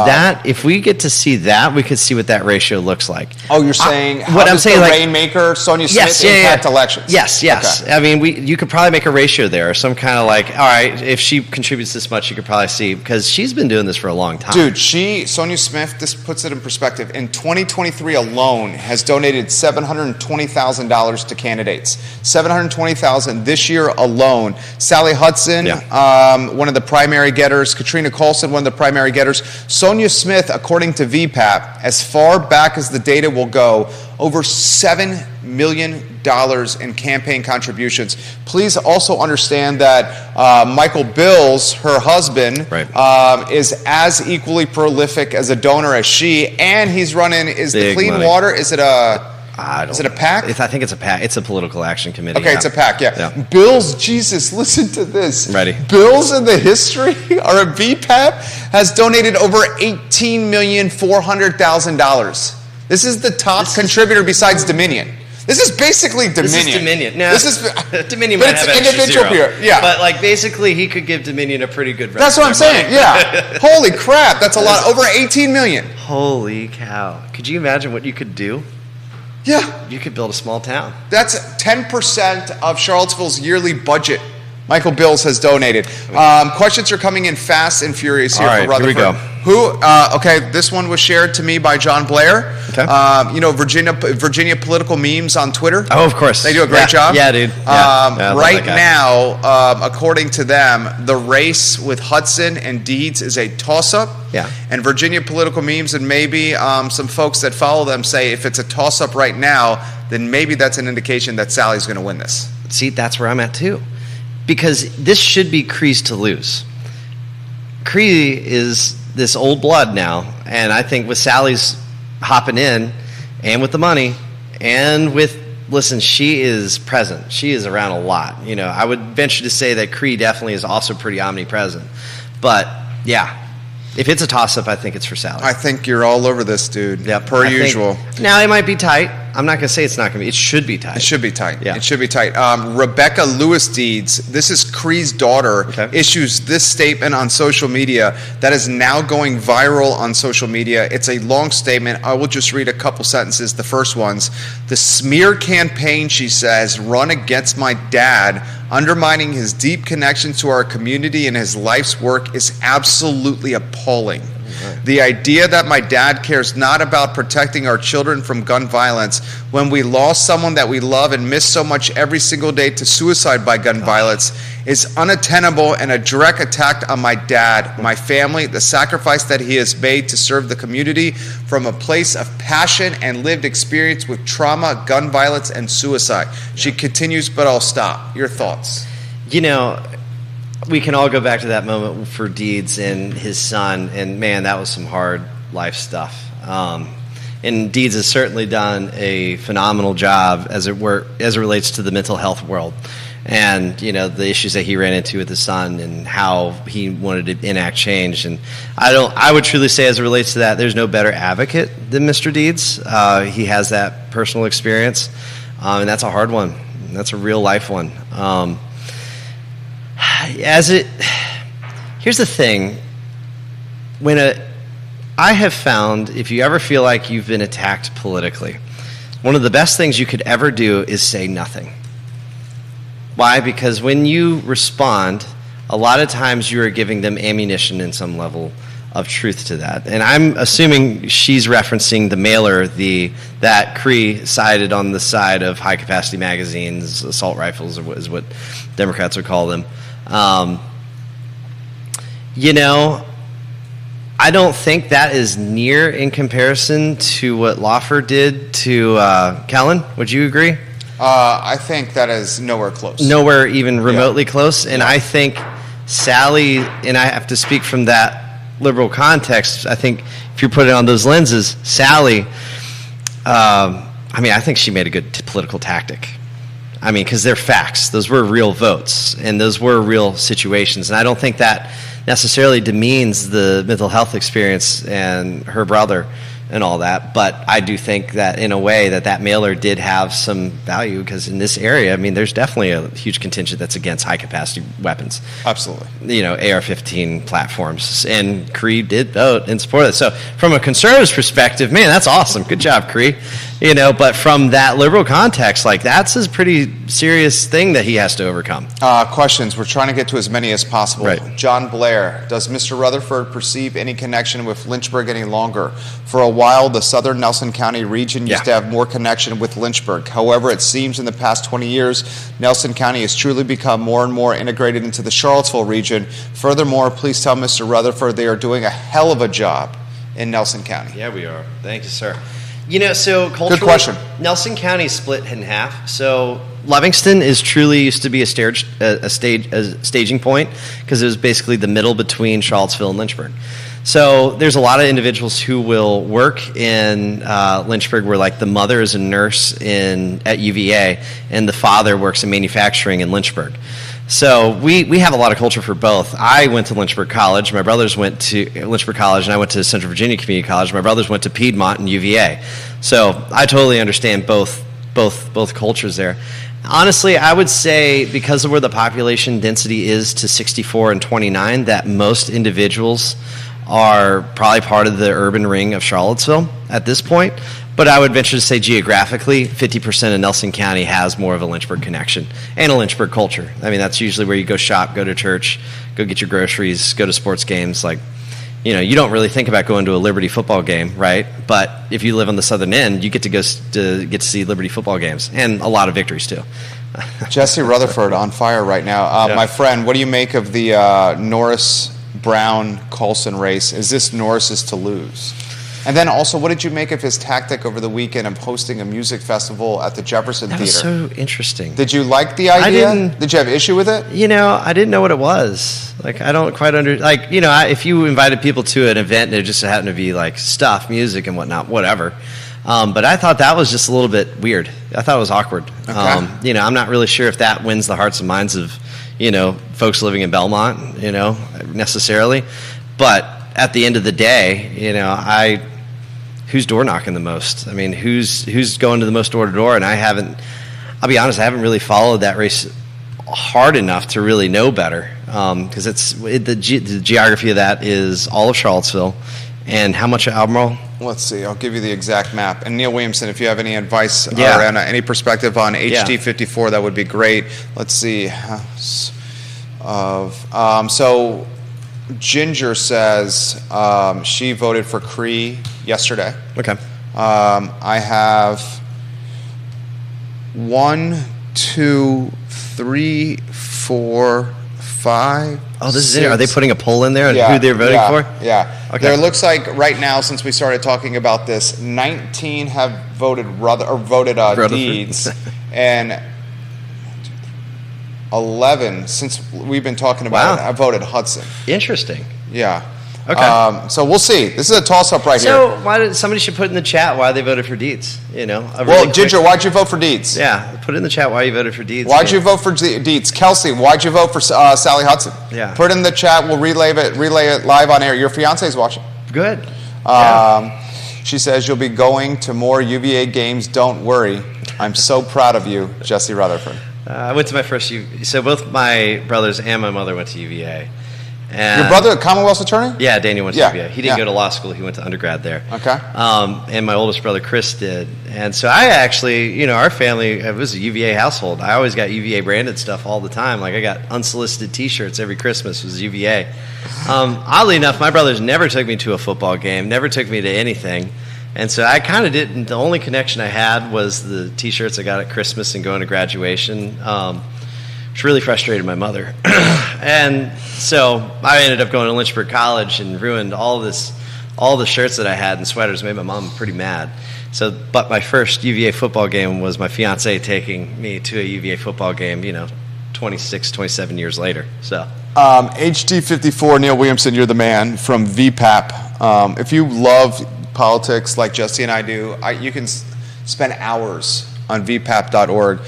if we get to see that, we could see what that ratio looks like. Oh, you're saying how does the Rainmaker, Sonia Smith, impact elections? Yes. Okay. I mean, you could probably make a ratio there, or some kind of like, all right, if she contributes this much, you could probably see, because she's been doing this for a long time. Dude, Sonia Smith, this puts it in perspective, in 2023 alone has donated $720,000 to candidates. $720,000 this year alone. Sally Hudson, one of the primary getters. Katrina Colson, one of the primary getters. Sonia Smith, according to VPAP, as far back as the data will go, over $7 million in campaign contributions. Please also understand that Michael Bills, her husband, is as equally prolific as a donor as she, and he's running, is the Clean Water, is it a PAC? I think it's a PAC. It's a political action committee. Okay, it's a PAC, yeah. Bills, Jesus, listen to this. Ready. Bills in the history, or a VPAP, has donated over $18,400,000. This is the top contributor besides Dominion. This is basically Dominion. This is Dominion. No, this is Dominion might have individual zero. Yeah. But like basically he could give Dominion a pretty good That's what I'm saying. Yeah. Holy crap, that's a lot. Over 18 million. Holy cow. Could you imagine what you could do? Yeah. You could build a small town. That's 10% of Charlottesville's yearly budget. Michael Bills has donated. Questions are coming in fast and furious here for Rutherford. Here we go. This one was shared to me by John Blair. Okay. Virginia political memes on Twitter. Oh, of course. They do a great job. Yeah, dude. Right now, according to them, the race with Hudson and Deeds is a toss-up. Yeah. And Virginia political memes and maybe some folks that follow them say if it's a toss-up right now, then maybe that's an indication that Sally's going to win this. See, that's where I'm at too. Because this should be Cree's to lose. Cree is this old blood now, and I think with Sally's hopping in, and with the money, and with, listen, she is present. She is around a lot. I would venture to say that Cree definitely is also pretty omnipresent. But, yeah, if it's a toss-up, I think it's for Sally. I think you're all over this, dude. Yeah, per usual. Now, it might be tight. I'm not going to say it's not going to be. It should be tight. It should be tight. Yeah. It should be tight. Rebecca Lewis Deeds, this is Cree's daughter, issues this statement on social media that is now going viral on social media. It's a long statement. I will just read a couple sentences. The first one's, the smear campaign, she says, run against my dad, undermining his deep connection to our community and his life's work is absolutely appalling. The idea that my dad cares not about protecting our children from gun violence when we lost someone that we love and miss so much every single day to suicide by gun violence is unattainable and a direct attack on my dad, my family, the sacrifice that he has made to serve the community from a place of passion and lived experience with trauma, gun violence, and suicide. She continues, but I'll stop. Your thoughts? We can all go back to that moment for Deeds and his son, and man, that was some hard life stuff. And Deeds has certainly done a phenomenal job as it relates to the mental health world, and the issues that he ran into with his son and how he wanted to enact change. And I would truly say, as it relates to that, there's no better advocate than Mr. Deeds. He has that personal experience, and that's a hard one. That's a real life one. Here's the thing. I have found, if you ever feel like you've been attacked politically, one of the best things you could ever do is say nothing. Why? Because when you respond, a lot of times you are giving them ammunition in some level of truth to that. And I'm assuming she's referencing the mailer that Cree cited on the side of high-capacity magazines, assault rifles is what Democrats would call them. I don't think that is near in comparison to what Lawford did to Kellen. Would you agree? I think that is nowhere close. Nowhere even remotely close. And I think Sally, and I have to speak from that liberal context, I think if you put it on those lenses, Sally, I think she made a good political tactic. Because they're facts. Those were real votes, and those were real situations. And I don't think that necessarily demeans the mental health experience and her brother and all that. But I do think that in a way that mailer did have some value, because in this area, I mean, there's definitely a huge contingent that's against high capacity weapons. Absolutely. You know, AR-15 platforms, and Cree did vote in support of it. So from a conservative perspective, man, that's awesome. Good job, Cree. You know, but from that liberal context, like, that's a pretty serious thing that he has to overcome. Questions. We're trying to get to as many as possible. Right. John Blair, does Mr. Rutherford perceive any connection with Lynchburg any longer? For a while, the southern Nelson County region used to have more connection with Lynchburg. However, it seems in the past 20 years, Nelson County has truly become more and more integrated into the Charlottesville region. Furthermore, please tell Mr. Rutherford they are doing a hell of a job in Nelson County. Yeah, we are. Thank you, sir. You know, so culturally, good question. Nelson County is split in half. So Livingston is truly used to be a staging point, because it was basically the middle between Charlottesville and Lynchburg. So there's a lot of individuals who will work in Lynchburg, where like the mother is a nurse at UVA, and the father works in manufacturing in Lynchburg. So we have a lot of culture for both. I went to Lynchburg College. My brothers went to Lynchburg College, and I went to Central Virginia Community College. My brothers went to Piedmont and UVA. So I totally understand both cultures there. Honestly, I would say, because of where the population density is to 64 and 29, that most individuals are probably part of the urban ring of Charlottesville at this point. But I would venture to say geographically, 50% of Nelson County has more of a Lynchburg connection and a Lynchburg culture. I mean, that's usually where you go shop, go to church, go get your groceries, go to sports games. Like, you know, you don't really think about going to a Liberty football game, right? But if you live on the southern end, you get to get to see Liberty football games, and a lot of victories too. Jesse Rutherford on fire right now. My friend, what do you make of the Norris Brown Coulson race? Is this Norris's to lose? And then also, what did you make of his tactic over the weekend of hosting a music festival at the Jefferson Theater? That was so interesting. Did you like the idea? Did you have issue with it? You know, I didn't know what it was. Like, I don't quite like, you know, if you invited people to an event and it just happened to be like stuff, music and whatnot, whatever. But I thought that was just a little bit weird. I thought it was awkward. Okay. You know, I'm not really sure if that wins the hearts and minds of, you know, folks living in Belmont, you know, necessarily. But at the end of the day, you know, who's door knocking the most? I mean, who's going to the most door to door? And I'll be honest, I haven't really followed that race hard enough to really know better, because the geography of that is all of Charlottesville, and how much of Albemarle? Let's see. I'll give you the exact map. And Neil Williamson, if you have any advice or any perspective on HD54, that would be great. Let's see. So Ginger says she voted for Cree yesterday. Okay. I have 1, 2, 3, 4, 5. Oh, this is 6. it. Are they putting a poll in there on who they're voting for? Yeah. Okay. There looks like right now, since we started talking about this, 19 have voted Deeds, and 11, since we've been talking about it, I voted Hudson. Interesting. Yeah. Okay. So we'll see. This is a toss-up right here. So somebody should put in the chat why they voted for Deeds. You know. Ginger, why'd you vote for Deeds? Yeah, put in the chat why you voted for Deeds. Why'd you vote for Deeds? Kelsey, why'd you vote for Sally Hudson? Yeah. Put it in the chat. We'll relay it live on air. Your fiance's watching. Good. She says you'll be going to more UVA games. Don't worry. I'm so proud of you, Jesse Rutherford. I went to my first UVA. So both my brothers and my mother went to UVA. And your brother, a Commonwealth attorney? Yeah, Daniel went to UVA. He didn't go to law school. He went to undergrad there. Okay. And my oldest brother, Chris, did. And so I actually, you know, our family, it was a UVA household. I always got UVA branded stuff all the time. Like, I got unsolicited T-shirts every Christmas was UVA. Oddly enough, my brothers never took me to a football game, never took me to anything. And so I kind of didn't. The only connection I had was the T-shirts I got at Christmas and going to graduation, which really frustrated my mother. And so I ended up going to Lynchburg College and ruined all the shirts that I had and sweaters. Made my mom pretty mad. So, but my first UVA football game was my fiance taking me to a UVA football game, you know, 26, 27 years later. So. HD54, Neil Williamson, you're the man from VPAP. If you love politics like Jesse and I do, you can spend hours on vpap.org.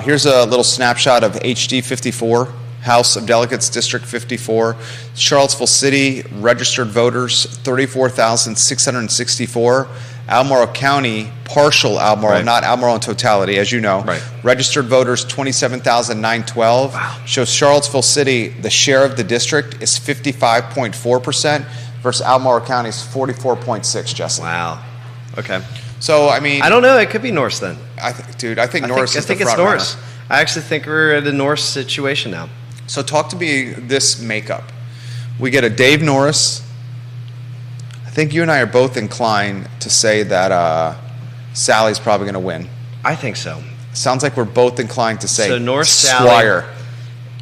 Here's a little snapshot of HD54 House of Delegates, District 54. Charlottesville City, registered voters, 34,664. Albemarle County, partial Albemarle, Right. not Albemarle in totality, as you know. Right. Registered voters, 27,912. Wow. Shows Charlottesville City, the share of the district is 55.4% versus Albemarle County's 44.6, Jesse. Wow. Okay. So, I mean, I don't know. It could be Norse then. I think Norris is the I think it's front runner. Norse. I actually think we're at a Norse situation now. So talk to me this makeup. We get a Dave Norris. I think you and I are both inclined to say that Sally's probably going to win. I think so. Sounds like we're both inclined to say So Norris, Sally. Squire.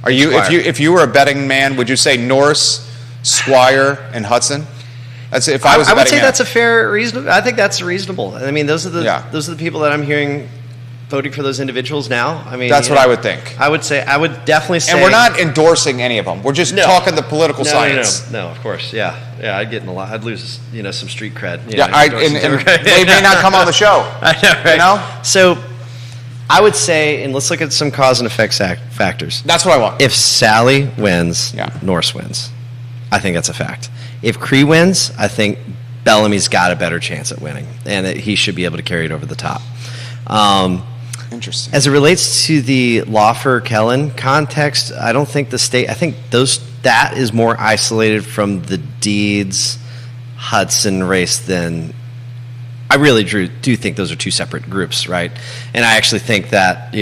Are you Squire. if you were a betting man, would you say Norris, Squire, and Hudson? That's if I was. I a would betting say man. that's a fair reason. I think that's reasonable. I mean, those are the Yeah. people that I'm hearing voting for those individuals now. I mean, That's what I would think. I would definitely say. And we're not endorsing any of them. We're just No. talking the political science. No, of course, yeah. I'd get in a lot. I'd lose, some street cred. Yeah, and they may not come on the show. I know, right? You know? So, I would say, and let's look at some cause and effect factors. That's what I want. If Sally wins, Yeah. Norse wins. I think that's a fact. If Cree wins, I think Bellamy's got a better chance at winning, and that he should be able to carry it over the top. Interesting. As it relates to the Lawfer-Kellen context, I don't think the state. I think that is more isolated from the Deeds Hudson race than. I really do think those are two separate groups, right? And I actually think that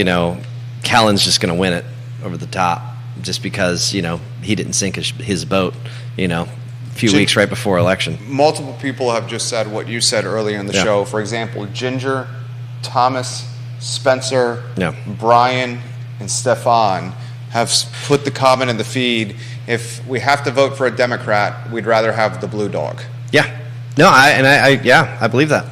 Kellen's just going to win it over the top, just because he didn't sink his boat, a few weeks right before election. Multiple people have just said what you said earlier in the Yeah. show. For example, Ginger, Thomas, Spencer, Yeah. Brian, and Stefan have put the comment in the feed. If we have to vote for a Democrat, we'd rather have the blue dog. Yeah. No, I believe that.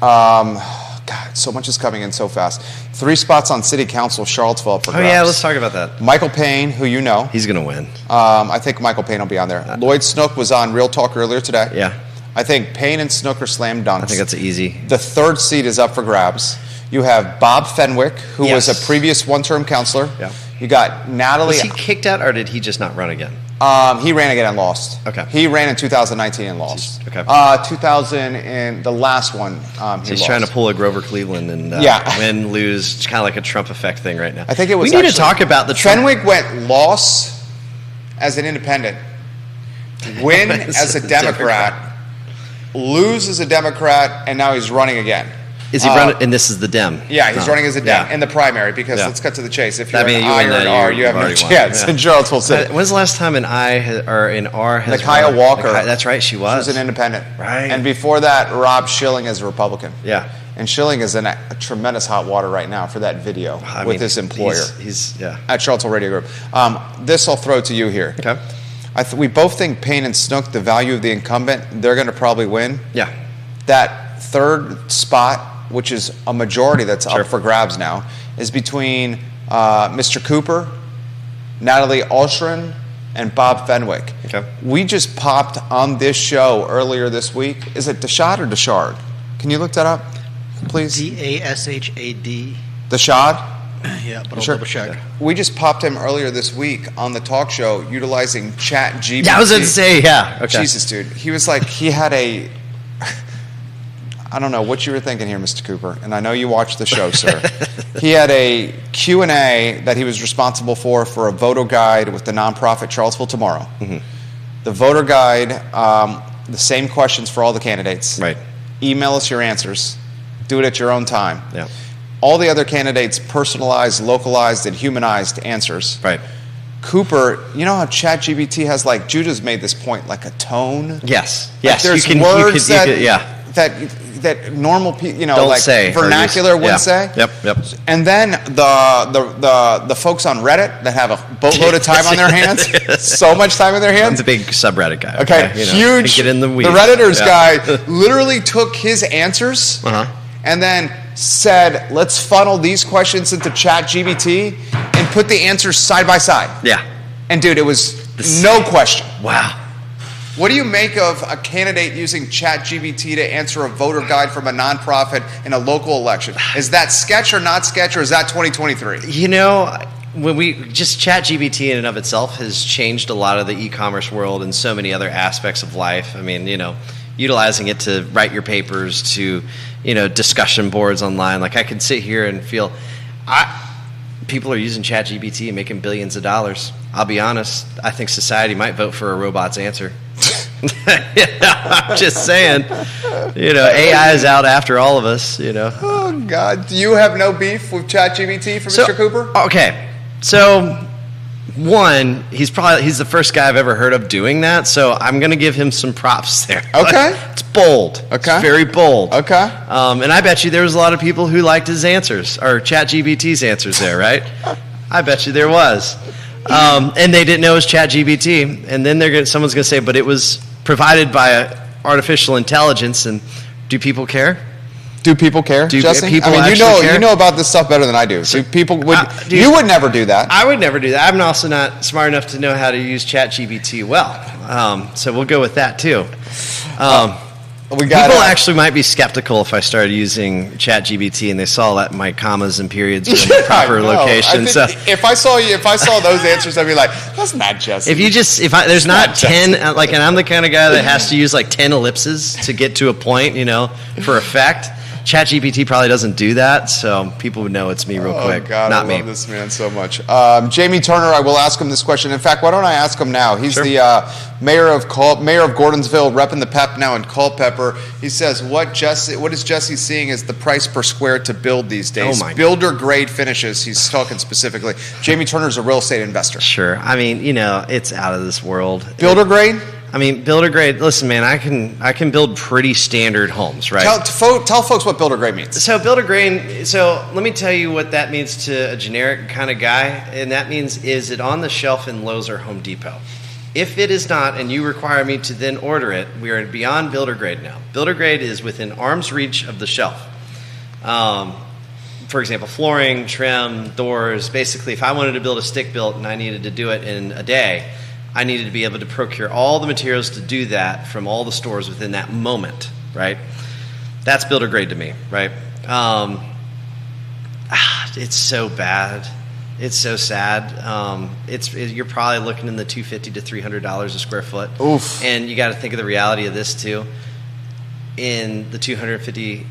God, so much is coming in so fast. 3 spots on City Council, Charlottesville up for grabs. Oh yeah, let's talk about that. Michael Payne, who you know. He's going to win. I think Michael Payne will be on there. Lloyd Snook was on Real Talk earlier today. Yeah. I think Payne and Snook are slam dunks. I think that's easy. The 3rd seat is up for grabs. You have Bob Fenwick, who was Yes. a previous one-term counselor. Yeah. You got Natalie. Was he kicked out, or did he just not run again? He ran again and lost. Okay. He ran in 2019 and lost. Okay. 2000 and the last one. So he's trying to pull a Grover Cleveland and win, lose. It's kind of like a Trump effect thing right now. I think it was. We need to actually- talk about the Trump. Fenwick went loss as an independent, win as a Democrat, lose as a Democrat, and now he's running again. Is he running? And this is the Dem. Yeah, he's running as a Dem Yeah. in the primary because Yeah. let's cut to the chase. If you're That means an you I win or an that, R, you've you have no already won. chance Yeah. in Charlottesville City. When's the last time an or an R has Nakaya run? Walker. That's right, she She was. was an independent. Right. And before that, Rob Schilling is a Republican. Yeah. And Schilling is in a tremendous hot water right now for that video with his employer He's at Charlottesville Radio Group. This I'll throw to you here. Okay. We both think Payne and Snook, the value of the incumbent, they're going to probably win. Yeah. That 3rd spot, which is a majority that's Sure. up for grabs now, is between Mr. Cooper, Natalie Alshrin, and Bob Fenwick. Okay. We just popped on this show earlier this week. Is it Deshad or Deshard? Can you look that up, please? Dashad. Deshad? Yeah, but I'll Sure. double check. We just popped him earlier this week on the talk show utilizing ChatGPT. Yeah, I was going to say, yeah. Okay. Jesus, dude. He was like, he had a... I don't know what you were thinking here, Mr. Cooper, and I know you watch the show, sir. He had a Q&A that he was responsible for a voter guide with the nonprofit Charlottesville Tomorrow. Mm-hmm. The voter guide, the same questions for all the candidates. Right. Email us your answers. Do it at your own time. Yeah. All the other candidates personalized, localized, and humanized answers. Right. Cooper, you know how ChatGPT has, like, Judah's made this point, like a tone? Yes. Like, Yes. there's you can, words you could, yeah. that normal people, Don't like say. or vernacular use- would yeah. say. Yep. And then the folks on Reddit that have a boatload of time on their hands, so much time on their I'm hands. the big subreddit guy. Okay, huge. Get in the weeds. The Redditors Yeah. guy literally took his answers Uh-huh. and then said, "Let's funnel these questions into ChatGPT and put the answers side by side." Yeah. And dude, it was no question. Wow. What do you make of a candidate using ChatGPT to answer a voter guide from a nonprofit in a local election? Is that sketch or not sketch, or is that 2023? when just ChatGPT in and of itself has changed a lot of the e-commerce world and so many other aspects of life. I mean, utilizing it to write your papers, to discussion boards online. Like I can sit here and feel, people are using ChatGPT and making billions of dollars. I'll be honest, I think society might vote for a robot's answer. I'm just saying, AI is out after all of us. Oh God, do you have no beef with ChatGPT for Mr. Cooper? Okay, so. One, he's the first guy I've ever heard of doing that, so I'm going to give him some props there. Okay. It's bold. Okay. It's very bold. Okay. And I bet you there was a lot of people who liked his answers, or ChatGPT's answers there, right? I bet you there was. And they didn't know it was ChatGPT, and then someone's going to say, but it was provided by artificial intelligence, and do people care? Do people care, Jesse? People care? You know about this stuff better than I do. So people you would never do that. I would never do that. I'm also not smart enough to know how to use ChatGPT well. So we'll go with that too. People actually might be skeptical if I started using ChatGPT and they saw that my commas and periods were in the proper location. So if I saw those answers, I'd be like, that's not Jesse. There's not 10 and I'm the kind of guy that has to use like 10 ellipses to get to a point, for effect. ChatGPT probably doesn't do that, so people would know it's me real quick. Oh, God, not I me. love this man so much. Jamie Turner, I will ask him this question. In fact, why don't I ask him now? He's the mayor of Gordonsville, repping the PEP now in Culpeper. He says, what is Jesse seeing as the price per square to build these days? Builder grade finishes, he's talking specifically. Jamie Turner's a real estate investor. Sure. I mean, it's out of this world. Builder grade? I mean, builder grade. Listen, man, I can build pretty standard homes, right? Tell folks what builder grade means. So builder grade. So let me tell you what that means to a generic kind of guy, and that means, is it on the shelf in Lowe's or Home Depot? If it is not, and you require me to then order it, we are beyond builder grade now. Builder grade is within arm's reach of the shelf. For example, flooring, trim, doors. Basically, if I wanted to build a stick built and I needed to do it in a day, I needed to be able to procure all the materials to do that from all the stores within that moment, right? That's builder grade to me, right? It's so bad. It's so sad. You're probably looking in the $250 to $300 a square foot. Oof. And you got to think of the reality of this too. In the $250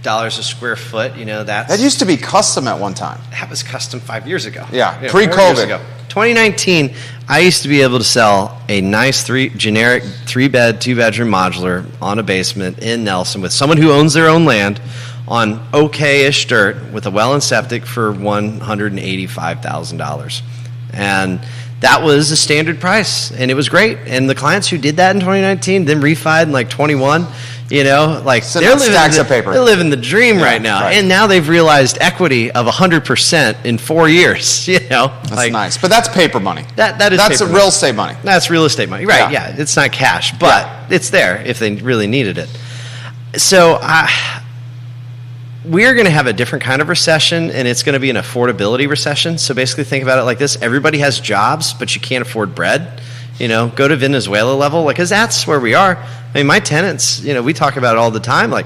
a square foot, that used to be custom at one time. That was custom 5 years ago. Yeah, pre-COVID. 2019, I used to be able to sell a nice generic 3-bed, 2-bedroom modular on a basement in Nelson with someone who owns their own land on okay-ish dirt with a well and septic for $185,000. And that was a standard price, and it was great. And the clients who did that in 2019, then refied in like 21, they're living the dream right now. Right. And now they've realized equity of 100% in 4 years. That's nice, but that's paper money. That's real estate money. That's real estate money, right? Yeah, it's not cash, but it's there if they really needed it. So we're going to have a different kind of recession, and it's going to be an affordability recession. So basically think about it like this. Everybody has jobs, but you can't afford bread. Go to Venezuela level, because that's where we are. I mean, my tenants, we talk about it all the time. Like,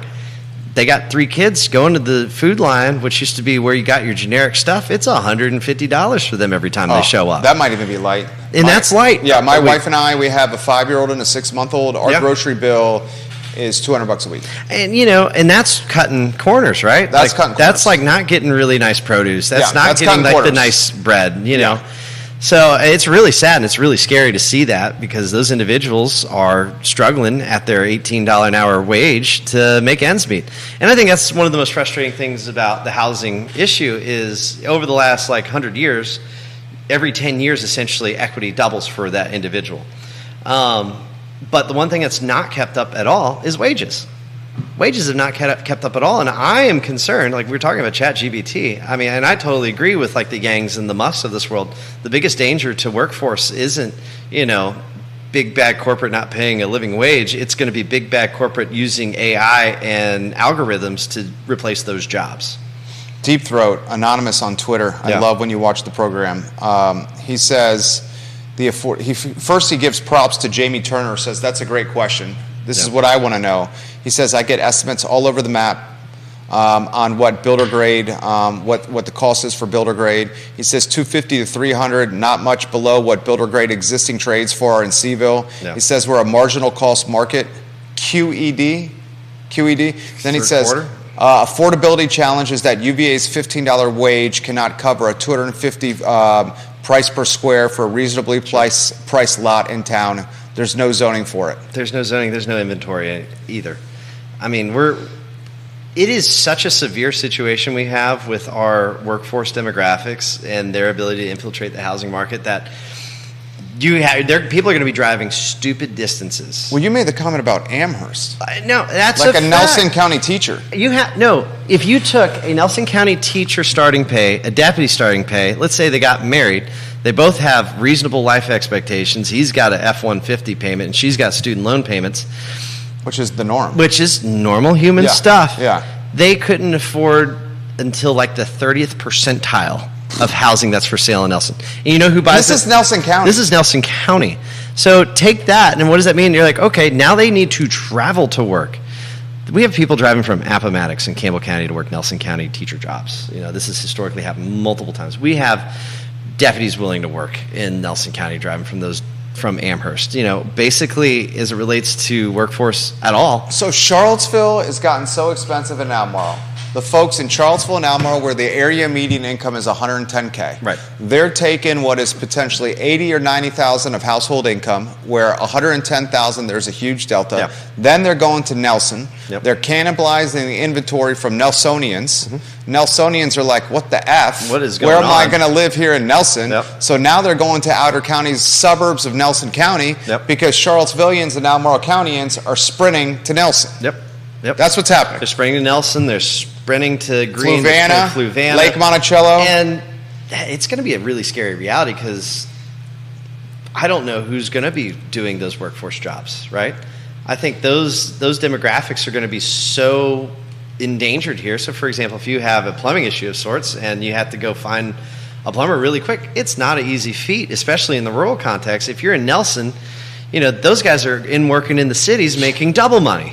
they got 3 kids going to the food line, which used to be where you got your generic stuff. It's $150 for them every time they show up. That might even be light. And that's light. Yeah, my wife and I, we have a 5-year-old and a 6-month-old. Our grocery bill is $200 a week. And and that's cutting corners, right? That's cutting corners. That's like not getting really nice produce. That's not getting like the nice bread, Yeah. So it's really sad and it's really scary to see that, because those individuals are struggling at their $18 an hour wage to make ends meet. And I think that's one of the most frustrating things about the housing issue is over the last 100 years, every 10 years essentially equity doubles for that individual. But the one thing that's not kept up at all is wages. Wages have not kept up at all, and I am concerned. Like, we're talking about ChatGPT. I mean, and I totally agree with the Yangs and the Musks of this world. The biggest danger to workforce isn't, big bad corporate not paying a living wage. It's going to be big bad corporate using AI and algorithms to replace those jobs. Deep Throat, anonymous on Twitter. I love when you watch the program. He says he gives props to Jamie Turner. Says that's a great question. This is what I want to know. He says, I get estimates all over the map on what builder grade, what the cost is for builder grade. He says 250 to 300, not much below what builder grade existing trades for are in CVille. Yeah. He says we're a marginal cost market, QED. Then he says affordability challenge is that UVA's $15 wage cannot cover a $250 price per square for a reasonably priced lot in town. There's no zoning for it. There's no zoning. There's no inventory either. I mean, it is such a severe situation we have with our workforce demographics and their ability to infiltrate the housing market that people are going to be driving stupid distances. Well, you made the comment about Amherst. No, that's like a fact. Nelson County teacher. If you took a Nelson County teacher starting pay, a deputy starting pay, let's say they got married, they both have reasonable life expectations. He's got an F-150 payment, and she's got student loan payments. Which is the norm. Which is normal human stuff. Yeah. They couldn't afford until like the 30th percentile of housing that's for sale in Nelson. And you know who buys This is Nelson County. This is Nelson County. So take that, and what does that mean? You're like, okay, now they need to travel to work. We have people driving from Appomattox and Campbell County to work Nelson County teacher jobs. This has historically happened multiple times. We have deputies willing to work in Nelson County driving from Amherst. Basically, as it relates to workforce at all. So Charlottesville has gotten so expensive in Albemarle. The folks in Charlottesville and Albemarle, where the area median income is $110K, right? They're taking what is potentially $80,000 or $90,000 of household income, where $110,000 there's a huge delta. Yep. Then they're going to Nelson. Yep. They're cannibalizing the inventory from Nelsonians. Mm-hmm. Nelsonians are like, what the F? What is going on? Where am I going to live here in Nelson? Yep. So now they're going to outer counties, suburbs of Nelson County, because Charlottesvillians and Albemarle Countyans are sprinting to Nelson. Yep. That's what's happening. They're sprinting to Nelson. They're sprinting to Green. Fluvanna, Lake Monticello. And it's going to be a really scary reality because I don't know who's going to be doing those workforce jobs, right? I think those demographics are going to be so endangered here. So, for example, if you have a plumbing issue of sorts and you have to go find a plumber really quick, it's not an easy feat, especially in the rural context. If you're in Nelson, those guys are working in the cities making double money.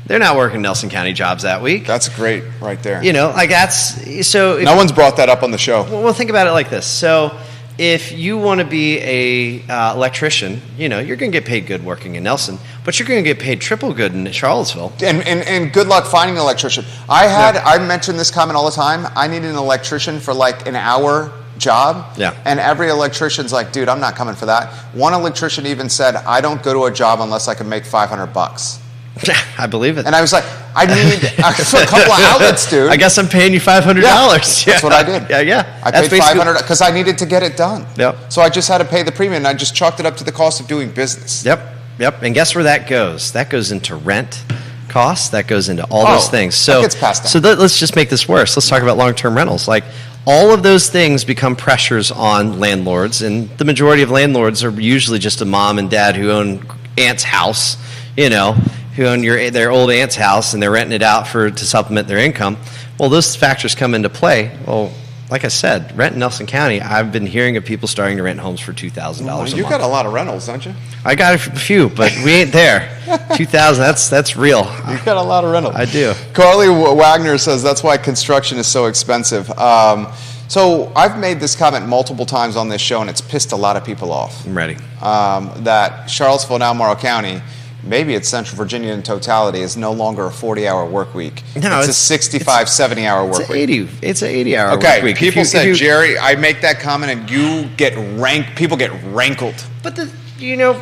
They're not working Nelson County jobs that week. That's great right there. That's so. No one's brought that up on the show. Well, think about it like this. So, if you want to be a electrician, you're going to get paid good working in Nelson, but you're going to get paid triple good in Charlottesville. And good luck finding an electrician. I mention this comment all the time. I need an electrician for like an hour job. Yeah. And every electrician's like, dude, I'm not coming for that. One electrician even said, I don't go to a job unless I can make $500. I believe it. And I was like, I need a couple of outlets, dude. I guess I'm paying you $500. Yeah, that's what I did. Yeah. I paid $500 because I needed to get it done. Yep. So I just had to pay the premium, and I just chalked it up to the cost of doing business. Yep. And guess where that goes? That goes into rent costs. That goes into all those things. So that gets passed down. So let's just make this worse. Let's talk about long-term rentals. Like all of those things become pressures on landlords, and the majority of landlords are usually just a mom and dad who own aunt's house, who own their old aunt's house, and they're renting it out to supplement their income. Well, those factors come into play. Well, like I said, rent in Nelson County, I've been hearing of people starting to rent homes for $2,000 a month. You got a lot of rentals, don't you? I got a few, but we ain't there. 2,000, that's real. You got a lot of rentals. I do. Carly Wagner says that's why construction is so expensive. So I've made this comment multiple times on this show, and it's pissed a lot of people off. I'm ready. That Charlottesville and Albemarle County, maybe it's Central Virginia in totality, is no longer a 40-hour work week. No, it's a 65, 70-hour work week. It's an 80-hour work week. Okay, people say, Jerry, I make that comment and people get rankled. But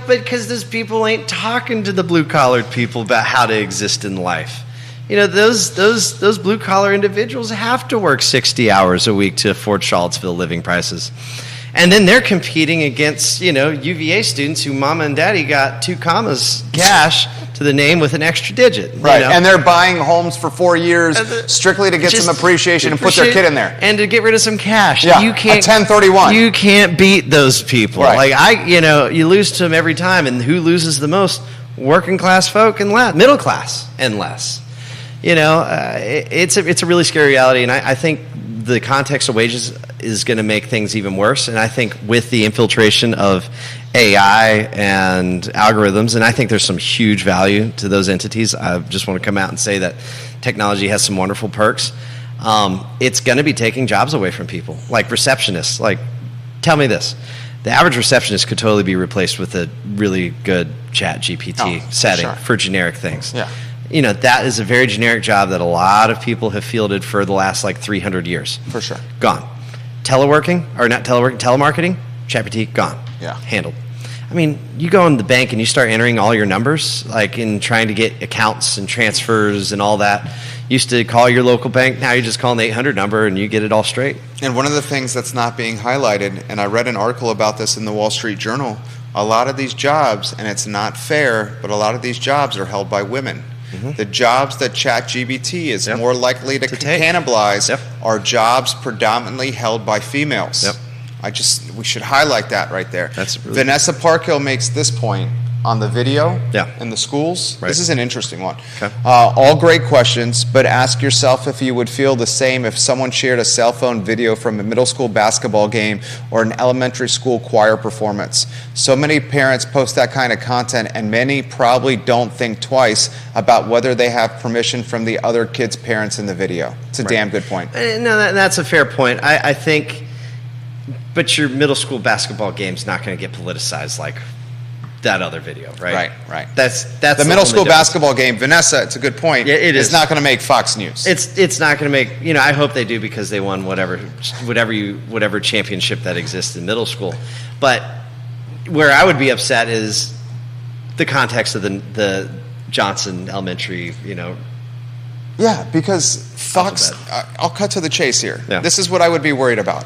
because those people ain't talking to the blue-collar people about how to exist in life. Those blue-collar individuals have to work 60 hours a week to afford Charlottesville living prices. And then they're competing against, UVA students who mama and daddy got 2 commas cash to the name with an extra digit. Right, and they're buying homes for 4 years strictly to get some appreciation and put their kid in there. And to get rid of some cash. Yeah, you can't, a 1031. You can't beat those people. Right. Like, you lose to them every time. And who loses the most? Working class folk and less. Middle class and less. It's a really scary reality. And I think the context of wages is going to make things even worse. And I think with the infiltration of AI and algorithms, and I think there's some huge value to those entities. I just want to come out and say that technology has some wonderful perks. It's going to be taking jobs away from people, like receptionists. Like, tell me this. The average receptionist could totally be replaced with a really good chat GPT setting for generic things. Yeah. You know, that is a very generic job that a lot of people have fielded for the last, 300 years. For sure. Gone. Telemarketing, ChatGPT, gone. Yeah. Handled. I mean, you go in the bank and you start entering all your numbers, in trying to get accounts and transfers and all that. Used to call your local bank, now you just call an 800 number and you get it all straight. And one of the things that's not being highlighted, and I read an article about this in the Wall Street Journal, a lot of these jobs, and it's not fair, but a lot of these jobs are held by women. Mm-hmm. The jobs that ChatGPT is more likely to cannibalize are jobs predominantly held by females. Yep. We should highlight that right there. That's really Vanessa Parkhill makes this point on the video in the schools. Right. This is an interesting one. Okay. All great questions, but ask yourself if you would feel the same if someone shared a cell phone video from a middle school basketball game or an elementary school choir performance. So many parents post that kind of content, and many probably don't think twice about whether they have permission from the other kids' parents in the video. It's a damn good point. No, that's a fair point. I think, but your middle school basketball game's not going to get politicized like that other video, right? Right. That's the middle school basketball game. Vanessa, it's a good point. Yeah, it is. It's not going to make Fox News. It's not going to make. I hope they do because they won whatever championship that exists in middle school. But where I would be upset is the context of the Johnson Elementary. Yeah, because Fox. I'll cut to the chase here. Yeah. This is what I would be worried about.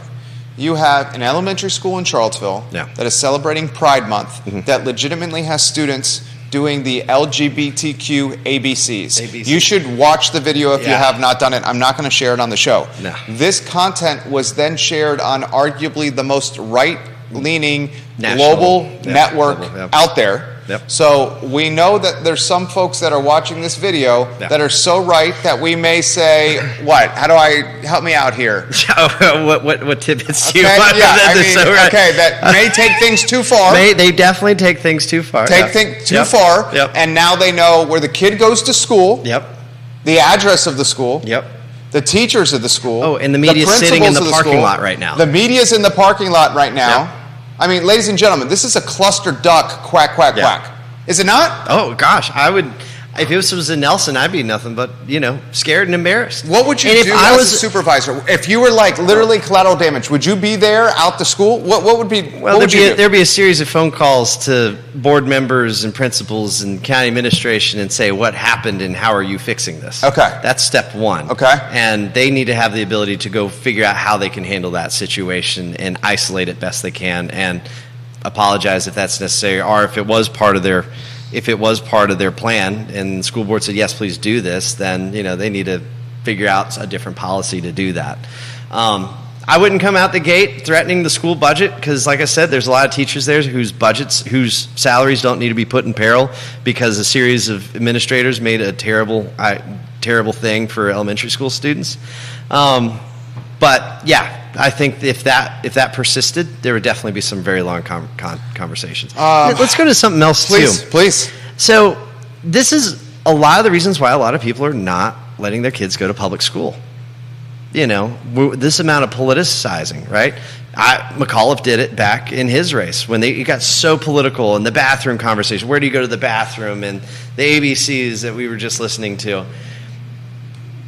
You have an elementary school in Charlottesville that is celebrating Pride Month that legitimately has students doing the LGBTQ ABCs. You should watch the video if you have not done it. I'm not going to share it on the show. No. This content was then shared on arguably the most right-leaning National, global network out there. Yep. So we know that there's some folks that are watching this video that are so right that we may say, what? How do help me out here? what tidbits do you want? That may take things too far. They definitely take things too far. Too far. Yep. And now they know where the kid goes to school. Yep. The address of the school. Yep. The teachers of the school. Oh, and the media's sitting in the parking lot right now. The media's in the parking lot right now. Yep. I mean, ladies and gentlemen, this is a cluster duck quack, quack, quack. Is it not? Oh, gosh. I would, if this was in Nelson, I'd be nothing but, scared and embarrassed. What would you do as a supervisor? If you were literally collateral damage, would you be there out the school? What would be, well, there'd be a series of phone calls to board members and principals and county administration and say, what happened and how are you fixing this? Okay. That's step one. Okay. And they need to have the ability to go figure out how they can handle that situation and isolate it best they can and apologize if that's necessary, or if it was part of their plan and the school board said, yes, please do this, then they need to figure out a different policy to do that. I wouldn't come out the gate threatening the school budget because, like I said, there's a lot of teachers there whose salaries don't need to be put in peril because a series of administrators made a terrible thing for elementary school students. But yeah, I think if that persisted, there would definitely be some very long conversations. Let's go to something else too. Please. So this is a lot of the reasons why a lot of people are not letting their kids go to public school. This amount of politicizing, right? McAuliffe did it back in his race when it got so political and the bathroom conversation. Where do you go to the bathroom and the ABCs that we were just listening to.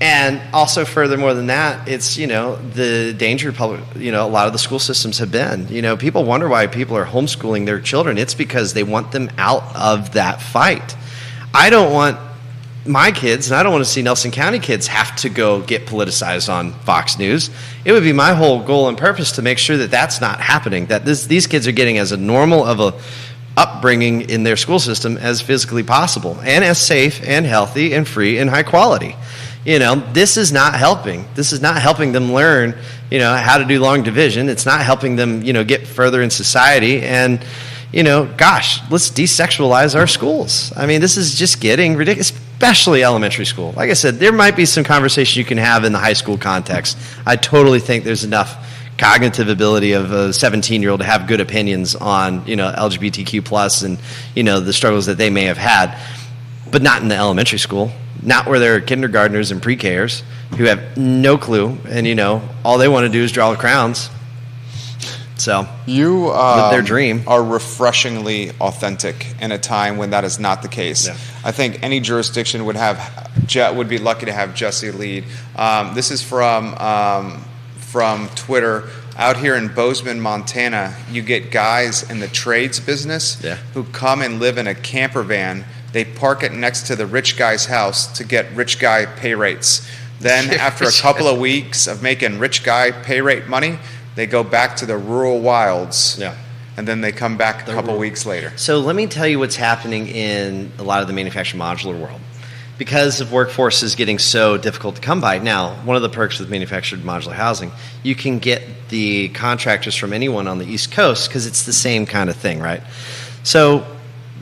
And also, furthermore than that, it's, the danger public, a lot of the school systems have been. People wonder why people are homeschooling their children. It's because they want them out of that fight. I don't want my kids, and I don't want to see Nelson County kids have to go get politicized on Fox News. It would be my whole goal and purpose to make sure that that's not happening, that these kids are getting as a normal of a upbringing in their school system as physically possible, and as safe and healthy and free and high quality. This is not helping. This is not helping them learn, how to do long division. It's not helping them, get further in society. And, gosh, let's desexualize our schools. I mean, this is just getting ridiculous, especially elementary school. Like I said, there might be some conversation you can have in the high school context. I totally think there's enough cognitive ability of a 17-year-old to have good opinions on, LGBTQ plus and, the struggles that they may have had, but not in the elementary school, not where there are kindergartners and pre-Kers who have no clue and, all they want to do is draw crowns. So you live their dream. Are refreshingly authentic in a time when that is not the case. Yeah. I think any jurisdiction would be lucky to have Jesse lead. This is from Twitter. Out here in Bozeman, Montana, you get guys in the trades business who come and live in a camper van. They park it next to the rich guy's house to get rich guy pay rates. Then after a couple of weeks of making rich guy pay rate money, they go back to the rural wilds, and then they come back a couple weeks later. So let me tell you what's happening in a lot of the manufactured modular world. Because of workforces getting so difficult to come by, now, one of the perks with manufactured modular housing, you can get the contractors from anyone on the East Coast because it's the same kind of thing, right? So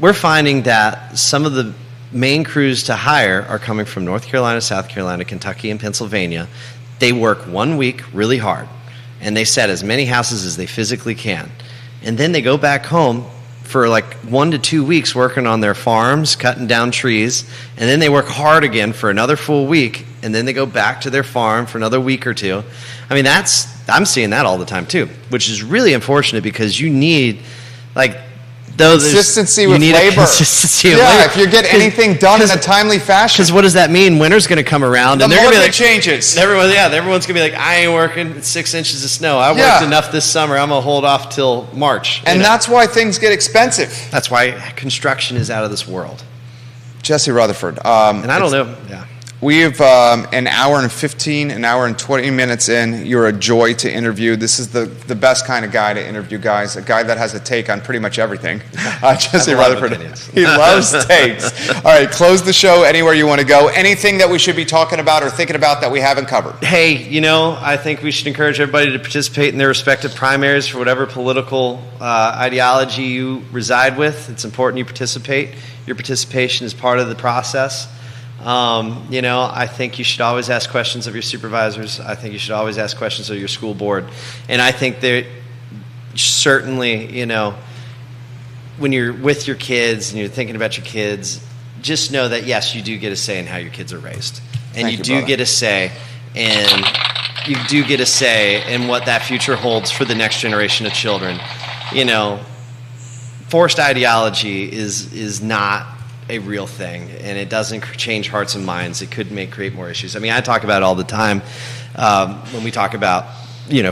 we're finding that some of the main crews to hire are coming from North Carolina, South Carolina, Kentucky, and Pennsylvania. They work 1 week really hard, and they set as many houses as they physically can. And then they go back home for like 1 to 2 weeks working on their farms, cutting down trees, and then they work hard again for another full week, and then they go back to their farm for another week or two. I mean, I'm seeing that all the time too, which is really unfortunate because you need, consistency with labor. Consistency of labor. If you get anything done in a timely fashion. Because what does that mean? Winter's going to come around, and the they're going to be like, changes. Everyone's going to be like, I ain't working 6 inches of snow. I worked enough this summer. I'm going to hold off till March. And that's why things get expensive. That's why construction is out of this world. Jesse Rutherford. And I don't know. Yeah. We've an hour and 20 minutes in. You're a joy to interview. This is the best kind of guy to interview, guys. A guy that has a take on pretty much everything. Jesse Rutherford. He loves takes. All right, close the show anywhere you want to go. Anything that we should be talking about or thinking about that we haven't covered? Hey, I think we should encourage everybody to participate in their respective primaries for whatever political ideology you reside with. It's important you participate. Your participation is part of the process. I think you should always ask questions of your supervisors. I think you should always ask questions of your school board. And I think that certainly, when you're with your kids and you're thinking about your kids, just know that, yes, you do get a say in how your kids are raised. And you do get a say, and you do get a say in what that future holds for the next generation of children. Forced ideology is not a real thing, and it doesn't change hearts and minds. It could create more issues. I mean, I talk about it all the time when we talk about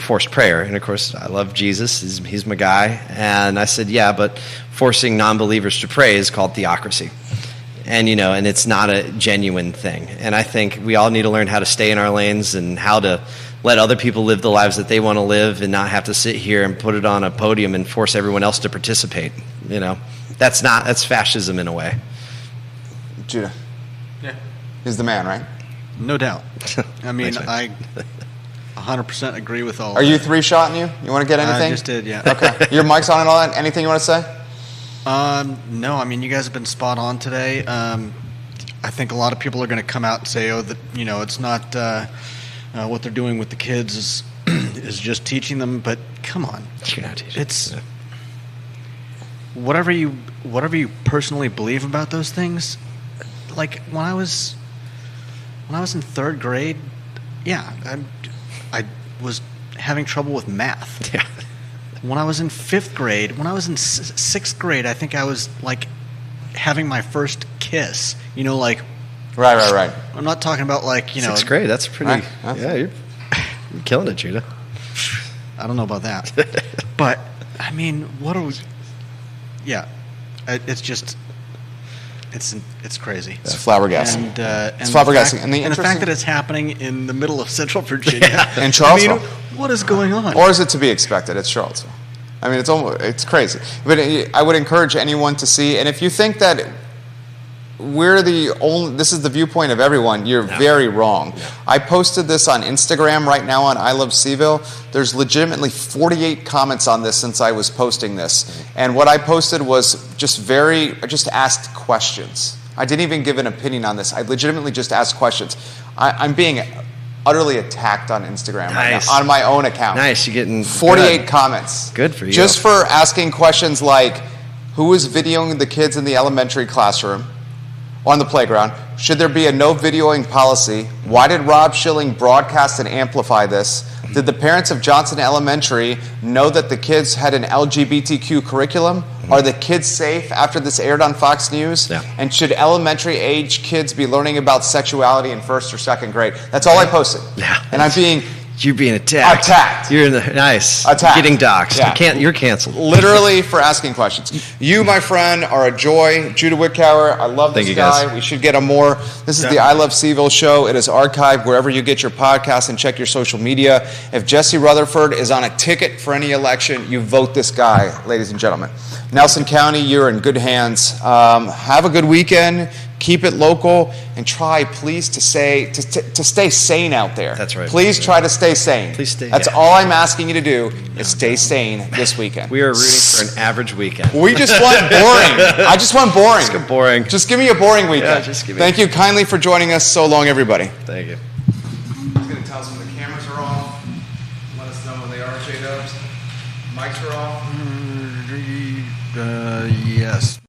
forced prayer, and of course I love Jesus. He's my guy, and I said, yeah, but forcing non-believers to pray is called theocracy, and and it's not a genuine thing. And I think we all need to learn how to stay in our lanes and how to let other people live the lives that they want to live, and not have to sit here and put it on a podium and force everyone else to participate. That's fascism in a way. Judah. Yeah. He's the man, right? No doubt. I mean, I 100% agree with all Are of you that. three-shotting you? You want to get anything? I just did, yeah. Okay. Your mic's on and all that? Anything you want to say? No, I mean, you guys have been spot on today. I think a lot of people are going to come out and say, it's not what they're doing with the kids is just teaching them, but come on. You're not teaching. It's whatever you personally believe about those things. Like when I was in third grade, I was having trouble with math. Yeah. When I was in fifth grade, when I was in sixth grade, I think I was like having my first kiss. Right. I'm not talking about Sixth grade. That's pretty. Right. Yeah, you're killing it, Judah. I don't know about that, but I mean, what are we? Yeah, it's just. It's crazy. It's flabbergasting. And it's flabbergasting. And the fact that it's happening in the middle of Central Virginia. In Charlottesville. I mean, what is going on? Or is it to be expected? It's Charlottesville. I mean, it's crazy. But I would encourage anyone to see, and if you think that this is the viewpoint of everyone, you're very wrong. No. I posted this on Instagram right now on I Love CVille. There's legitimately 48 comments on this since I was posting this. And what I posted was I just asked questions. I didn't even give an opinion on this. I legitimately just asked questions. I'm being utterly attacked on Instagram right Nice. now, on my own account. Nice, you're getting 48 good. comments. Good for you. Just for asking questions like, who was videoing the kids in the elementary classroom or on the playground? Should there be a no videoing policy? Why did Rob Schilling broadcast and amplify this? Did the parents of Johnson Elementary know that the kids had an LGBTQ curriculum? Are the kids safe after this aired on Fox News? Yeah. And should elementary age kids be learning about sexuality in first or second grade? That's all I posted. Yeah. And I'm being You're being attacked. Attacked. You're in the nice. Attacked. Getting doxxed. Yeah. You're canceled. literally for asking questions. You, my friend, are a joy. Judah Whitcower, I love this Thank you, guy. guys. We should get him more. This is the I Love CVille Show. It is archived wherever you get your podcasts, and check your social media. If Jesse Rutherford is on a ticket for any election, you vote this guy, ladies and gentlemen. Nelson County, you're in good hands. Have a good weekend. Keep it local, and try, please, to stay sane out there. That's right. Please try to stay sane. Please stay. That's all I'm asking you to do is stay sane this weekend. We are rooting for an average weekend. We just want boring. I just want boring. Just go boring. Just give me a boring weekend. Yeah, just give me Thank you kindly for joining us. So long, everybody. Thank you. He's going to tell us when the cameras are off. Let us know when they are, J-Dubs. Mics are off. Yes.